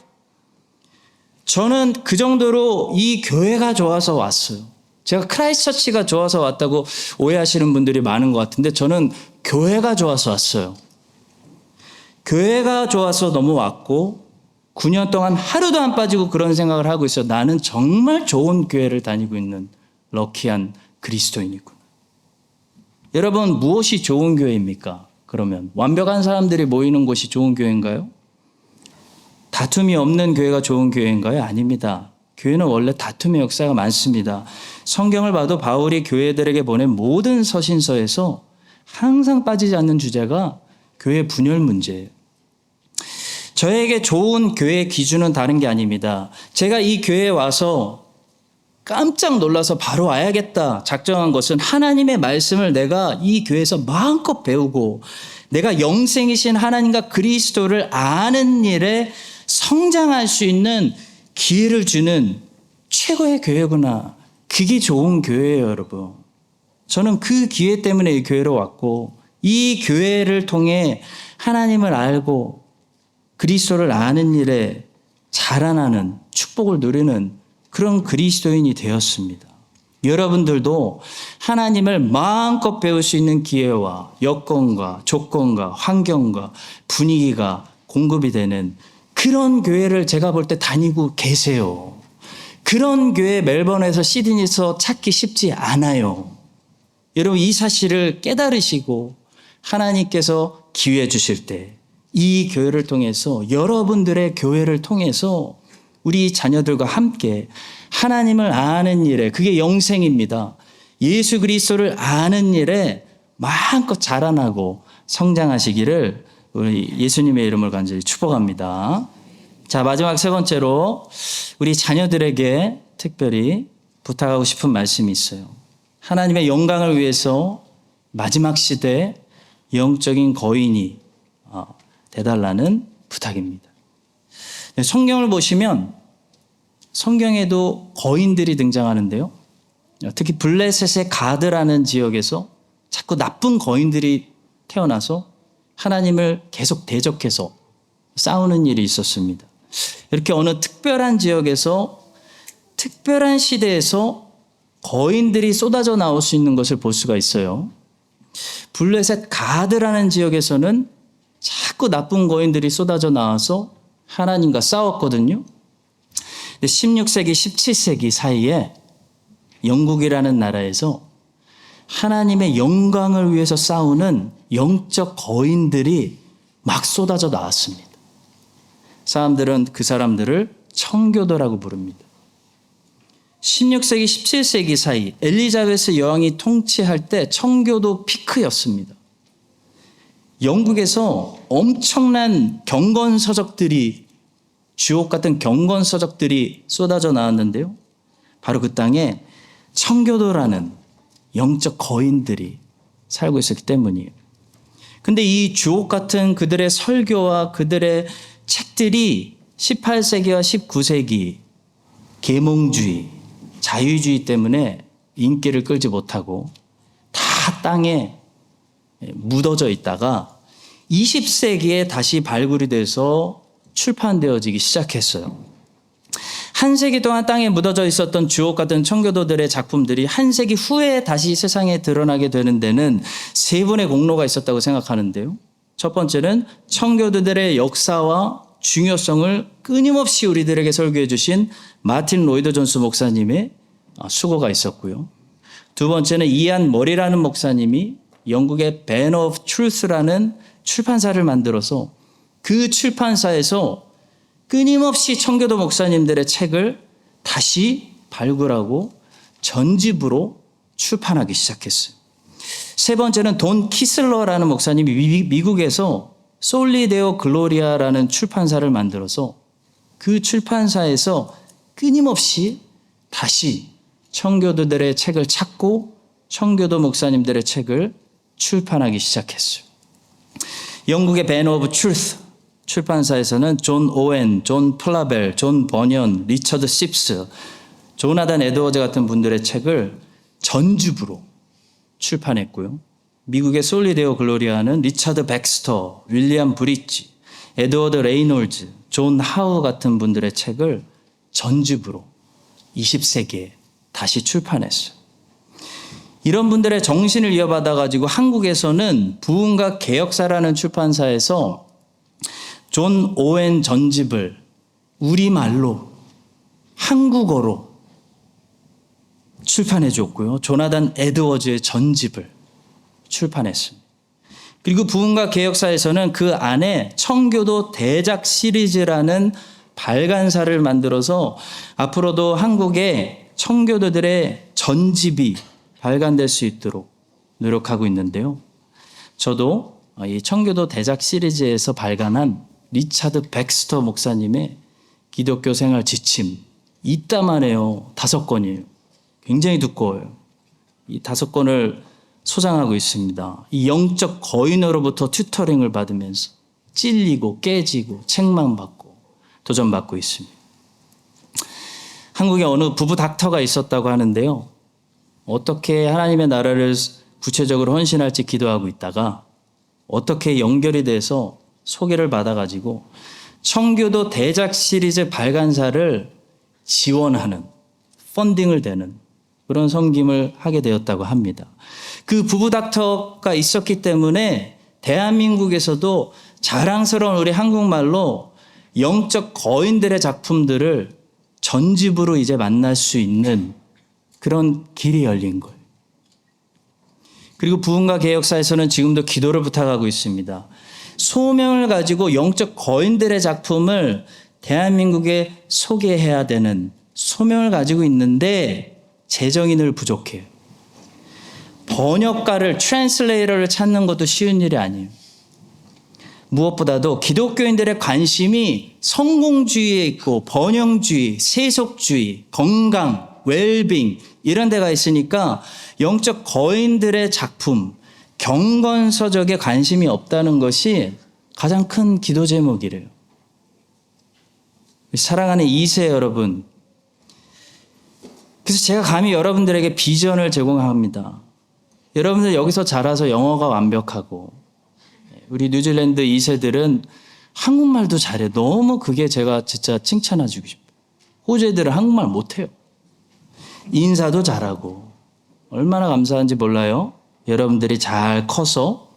저는 그 정도로 이 교회가 좋아서 왔어요. 제가 크라이스트처치가 좋아서 왔다고 오해하시는 분들이 많은 것 같은데 저는 교회가 좋아서 왔어요. 교회가 좋아서 넘어왔고 9년 동안 하루도 안 빠지고 그런 생각을 하고 있어요. 나는 정말 좋은 교회를 다니고 있는 럭키한 그리스도인이구나. 여러분, 무엇이 좋은 교회입니까? 그러면 완벽한 사람들이 모이는 곳이 좋은 교회인가요? 다툼이 없는 교회가 좋은 교회인가요? 아닙니다. 교회는 원래 다툼의 역사가 많습니다. 성경을 봐도 바울이 교회들에게 보낸 모든 서신서에서 항상 빠지지 않는 주제가 교회 분열 문제예요. 저에게 좋은 교회의 기준은 다른 게 아닙니다. 제가 이 교회에 와서 깜짝 놀라서 바로 와야겠다 작정한 것은 하나님의 말씀을 내가 이 교회에서 마음껏 배우고 내가 영생이신 하나님과 그리스도를 아는 일에 성장할 수 있는 기회를 주는 최고의 교회구나. 그게 좋은 교회예요, 여러분. 저는 그 기회 때문에 이 교회로 왔고 이 교회를 통해 하나님을 알고 그리스도를 아는 일에 자라나는 축복을 누리는 그런 그리스도인이 되었습니다. 여러분들도 하나님을 마음껏 배울 수 있는 기회와 여건과 조건과 환경과 분위기가 공급이 되는 그런 교회를 제가 볼 때 다니고 계세요. 그런 교회 멜번에서 시드니에서 찾기 쉽지 않아요. 여러분, 이 사실을 깨달으시고 하나님께서 기회 주실 때 이 교회를 통해서, 여러분들의 교회를 통해서 우리 자녀들과 함께 하나님을 아는 일에, 그게 영생입니다. 예수 그리스도를 아는 일에 마음껏 자라나고 성장하시기를 우리 예수님의 이름을 간절히 축복합니다. 자, 마지막 세 번째로 우리 자녀들에게 특별히 부탁하고 싶은 말씀이 있어요. 하나님의 영광을 위해서 마지막 시대에 영적인 거인이 되달라는 부탁입니다. 성경을 보시면 성경에도 거인들이 등장하는데요. 특히 블레셋의 가드라는 지역에서 자꾸 나쁜 거인들이 태어나서 하나님을 계속 대적해서 싸우는 일이 있었습니다. 이렇게 어느 특별한 지역에서 특별한 시대에서 거인들이 쏟아져 나올 수 있는 것을 볼 수가 있어요. 블레셋 가드라는 지역에서는 자꾸 나쁜 거인들이 쏟아져 나와서 하나님과 싸웠거든요. 16세기, 17세기 사이에 영국이라는 나라에서 하나님의 영광을 위해서 싸우는 영적 거인들이 막 쏟아져 나왔습니다. 사람들은 그 사람들을 청교도라고 부릅니다. 16세기, 17세기 사이 엘리자베스 여왕이 통치할 때 청교도 피크였습니다. 영국에서 엄청난 경건서적들이, 주옥 같은 경건서적들이 쏟아져 나왔는데요. 바로 그 땅에 청교도라는 영적 거인들이 살고 있었기 때문이에요. 근데 이 주옥 같은 그들의 설교와 그들의 책들이 18세기와 19세기 계몽주의, 자유주의 때문에 인기를 끌지 못하고 다 땅에 묻어져 있다가 20세기에 다시 발굴이 돼서 출판되어지기 시작했어요. 한 세기 동안 땅에 묻어져 있었던 주옥 같은 청교도들의 작품들이 한 세기 후에 다시 세상에 드러나게 되는 데는 세 분의 공로가 있었다고 생각하는데요. 첫 번째는 청교도들의 역사와 중요성을 끊임없이 우리들에게 설교해 주신 마틴 로이드 존스 목사님의 수고가 있었고요. 두 번째는 이안 머리라는 목사님이 영국의 Banner of Truth라는 출판사를 만들어서 그 출판사에서 끊임없이 청교도 목사님들의 책을 다시 발굴하고 전집으로 출판하기 시작했어요. 세 번째는 돈 키슬러라는 목사님이 미국에서 솔리 데오 글로리아라는 출판사를 만들어서 그 출판사에서 끊임없이 다시 청교도들의 책을 찾고 청교도 목사님들의 책을 출판하기 시작했어요. 영국의 Banner of Truth 출판사에서는 존 오웬, 존 플라벨, 존 버년, 리처드 씹스, 조나단 에드워즈 같은 분들의 책을 전집으로 출판했고요. 미국의 솔리데오 글로리아는 리처드 백스터, 윌리엄 브리지, 에드워드 레이놀즈, 존 하우 같은 분들의 책을 전집으로 20세기에 다시 출판했어요. 이런 분들의 정신을 이어받아 가지고 한국에서는 부흥과 개혁사라는 출판사에서 존 오웬 전집을 우리말로 한국어로 출판해 줬고요. 조나단 에드워즈의 전집을 출판했습니다. 그리고 부흥과 개혁사에서는 그 안에 청교도 대작 시리즈라는 발간사를 만들어서 앞으로도 한국의 청교도들의 전집이 발간될 수 있도록 노력하고 있는데요. 저도 이 청교도 대작 시리즈에서 발간한 리처드 백스터 목사님의 기독교 생활 지침 이따만해요. 5권이에요. 굉장히 두꺼워요. 이 5권을 소장하고 있습니다. 이 영적 거인으로부터 튜터링을 받으면서 찔리고 깨지고 책망받고 도전받고 있습니다. 한국에 어느 부부 닥터가 있었다고 하는데요. 어떻게 하나님의 나라를 구체적으로 헌신할지 기도하고 있다가 어떻게 연결이 돼서 소개를 받아가지고 청교도 대작 시리즈 발간사를 지원하는 펀딩을 대는 그런 섬김을 하게 되었다고 합니다. 그 부부 닥터가 있었기 때문에 대한민국에서도 자랑스러운 우리 한국말로 영적 거인들의 작품들을 전집으로 이제 만날 수 있는 그런 길이 열린 거예요. 그리고 부흥과 개혁사에서는 지금도 기도를 부탁하고 있습니다. 소명을 가지고 영적 거인들의 작품을 대한민국에 소개해야 되는 소명을 가지고 있는데 재정이 늘 부족해요. 번역가를, 트랜슬레이터를 찾는 것도 쉬운 일이 아니에요. 무엇보다도 기독교인들의 관심이 성공주의에 있고 번영주의, 세속주의, 건강, 웰빙 이런 데가 있으니까 영적 거인들의 작품, 경건서적에 관심이 없다는 것이 가장 큰 기도 제목이래요. 사랑하는 2세 여러분, 그래서 제가 감히 여러분들에게 비전을 제공합니다. 여러분들 여기서 자라서 영어가 완벽하고 우리 뉴질랜드 2세들은 한국말도 잘해. 너무 그게 제가 진짜 칭찬해주고 싶어요. 호주 애들은 한국말 못해요. 인사도 잘하고. 얼마나 감사한지 몰라요. 여러분들이 잘 커서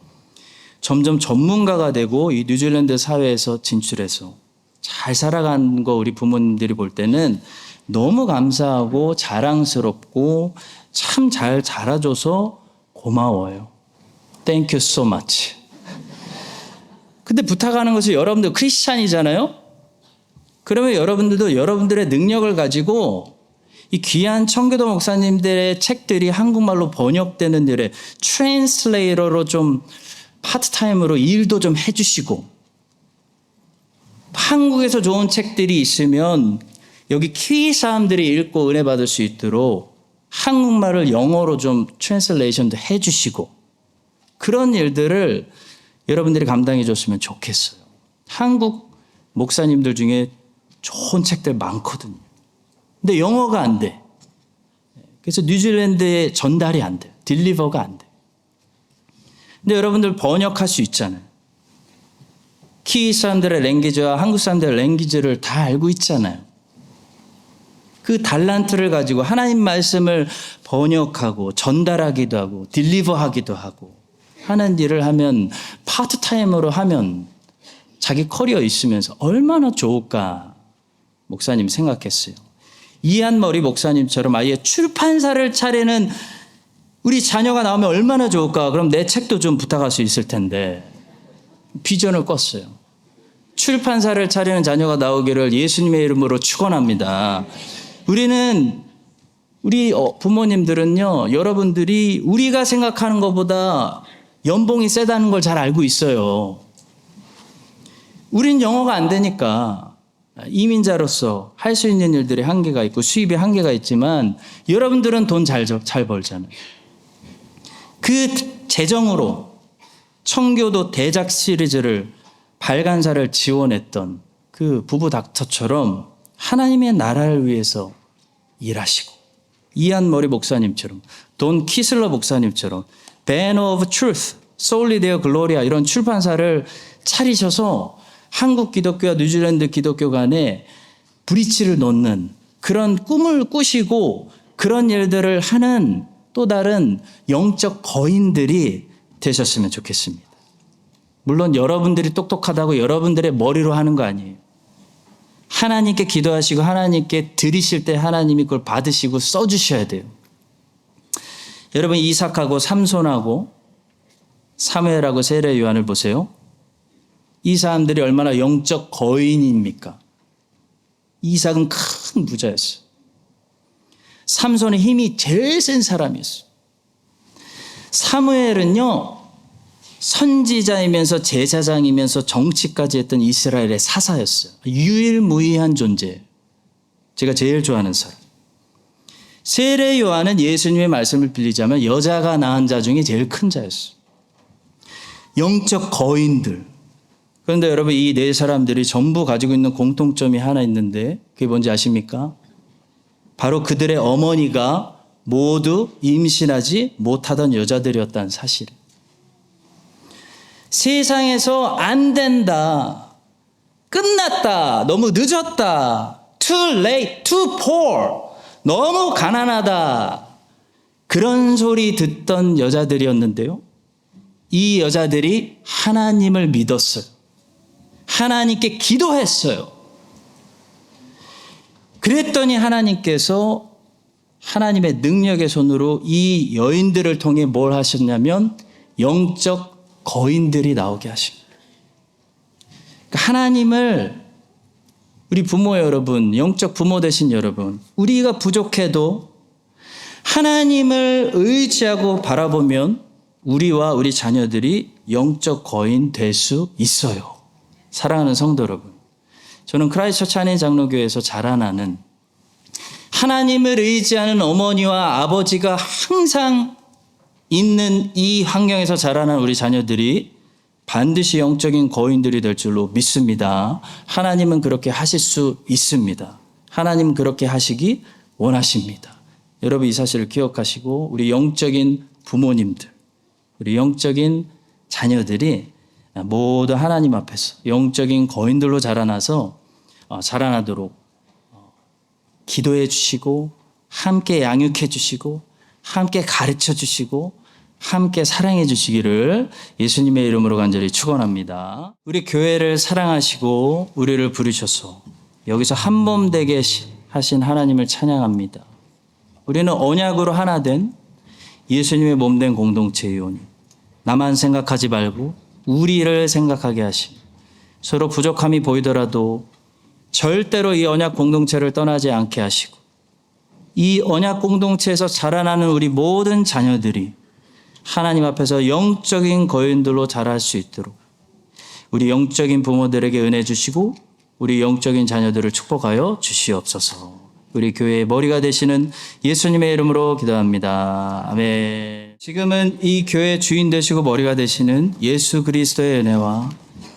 점점 전문가가 되고 이 뉴질랜드 사회에서 진출해서 잘 살아간 거 우리 부모님들이 볼 때는 너무 감사하고 자랑스럽고 참 잘 자라줘서 고마워요. Thank you so much. 근데 부탁하는 것이 여러분들 크리스찬이잖아요? 그러면 여러분들도 여러분들의 능력을 가지고 이 귀한 청교도 목사님들의 책들이 한국말로 번역되는 일에 트랜슬레이터로 좀 파트타임으로 일도 좀 해주시고, 한국에서 좋은 책들이 있으면 여기 키위 사람들이 읽고 은혜 받을 수 있도록 한국말을 영어로 좀 트랜슬레이션도 해주시고, 그런 일들을 여러분들이 감당해 줬으면 좋겠어요. 한국 목사님들 중에 좋은 책들 많거든요. 근데 영어가 안 돼. 그래서 뉴질랜드에 전달이 안 돼요. 딜리버가 안 돼. 근데 여러분들 번역할 수 있잖아요. 키위 사람들의 랭귀지와 한국 사람들의 랭귀지를 다 알고 있잖아요. 그 달란트를 가지고 하나님 말씀을 번역하고 전달하기도 하고 딜리버하기도 하고 하는 일을 하면, 파트타임으로 하면 자기 커리어 있으면서 얼마나 좋을까 목사님 생각했어요. 이한머리 목사님처럼 아예 출판사를 차리는 우리 자녀가 나오면 얼마나 좋을까. 그럼 내 책도 좀 부탁할 수 있을 텐데 비전을 꿨어요. 출판사를 차리는 자녀가 나오기를 예수님의 이름으로 축원합니다. 우리 부모님들은요, 여러분들이 우리가 생각하는 것보다 연봉이 세다는 걸 잘 알고 있어요. 우린 영어가 안 되니까 이민자로서 할 수 있는 일들이 한계가 있고 수입이 한계가 있지만 여러분들은 돈 잘 벌잖아요. 그 재정으로 청교도 대작 시리즈를 발간사를 지원했던 그 부부 닥터처럼 하나님의 나라를 위해서 일하시고, 이한머리 목사님처럼, 돈 키슬러 목사님처럼 Banner of Truth, Solely Their Gloria 이런 출판사를 차리셔서 한국 기독교와 뉴질랜드 기독교 간에 브릿지를 놓는 그런 꿈을 꾸시고 그런 일들을 하는 또 다른 영적 거인들이 되셨으면 좋겠습니다. 물론 여러분들이 똑똑하다고 여러분들의 머리로 하는 거 아니에요. 하나님께 기도하시고 하나님께 드리실 때 하나님이 그걸 받으시고 써주셔야 돼요. 여러분, 이삭하고 삼손하고 사무엘하고 세례 요한을 보세요. 이 사람들이 얼마나 영적 거인입니까? 이삭은 큰 부자였어요. 삼손의 힘이 제일 센 사람이었어요. 사무엘은요, 선지자이면서 제사장이면서 정치까지 했던 이스라엘의 사사였어요. 유일무이한 존재. 제가 제일 좋아하는 사람. 세례 요한은 예수님의 말씀을 빌리자면 여자가 낳은 자 중에 제일 큰 자였어요. 영적 거인들. 그런데 여러분, 이 네 사람들이 전부 가지고 있는 공통점이 하나 있는데 그게 뭔지 아십니까? 바로 그들의 어머니가 모두 임신하지 못하던 여자들이었다는 사실. 세상에서 안 된다, 끝났다, 너무 늦었다, too late, too poor, 너무 가난하다, 그런 소리 듣던 여자들이었는데요. 이 여자들이 하나님을 믿었어요. 하나님께 기도했어요. 그랬더니 하나님께서 하나님의 능력의 손으로 이 여인들을 통해 뭘 하셨냐면 영적 거인들이 나오게 하십니다. 그러니까 하나님을, 우리 부모 여러분, 영적 부모 되신 여러분, 우리가 부족해도 하나님을 의지하고 바라보면 우리와 우리 자녀들이 영적 거인 될 수 있어요. 사랑하는 성도 여러분, 저는 크라이스트처치 한인 장로교회에서 자라나는 하나님을 의지하는 어머니와 아버지가 항상 있는 이 환경에서 자라난 우리 자녀들이 반드시 영적인 거인들이 될 줄로 믿습니다. 하나님은 그렇게 하실 수 있습니다. 하나님은 그렇게 하시기 원하십니다. 여러분, 이 사실을 기억하시고 우리 영적인 부모님들, 우리 영적인 자녀들이 모두 하나님 앞에서 영적인 거인들로 자라나도록 기도해 주시고 함께 양육해 주시고 함께 가르쳐 주시고 함께 사랑해 주시기를 예수님의 이름으로 간절히 축원합니다. 우리 교회를 사랑하시고 우리를 부르셔서 여기서 한 몸 되게 하신 하나님을 찬양합니다. 우리는 언약으로 하나 된 예수님의 몸 된 공동체이오니 나만 생각하지 말고 우리를 생각하게 하시고 서로 부족함이 보이더라도 절대로 이 언약 공동체를 떠나지 않게 하시고 이 언약 공동체에서 자라나는 우리 모든 자녀들이 하나님 앞에서 영적인 거인들로 자랄 수 있도록 우리 영적인 부모들에게 은혜 주시고 우리 영적인 자녀들을 축복하여 주시옵소서. 우리 교회의 머리가 되시는 예수님의 이름으로 기도합니다. 아멘. 지금은 이 교회의 주인 되시고 머리가 되시는 예수 그리스도의 은혜와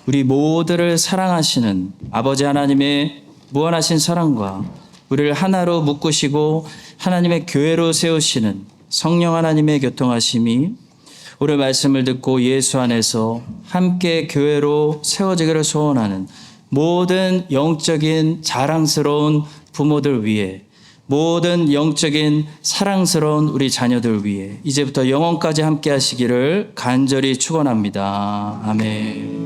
우리 모두를 사랑하시는 아버지 하나님의 무한하신 사랑과 우리를 하나로 묶으시고 하나님의 교회로 세우시는 성령 하나님의 교통하심이 오늘 말씀을 듣고 예수 안에서 함께 교회로 세워지기를 소원하는 모든 영적인 자랑스러운 부모들 위해 모든 영적인 사랑스러운 우리 자녀들 위해 이제부터 영원까지 함께 하시기를 간절히 축원합니다. 아멘.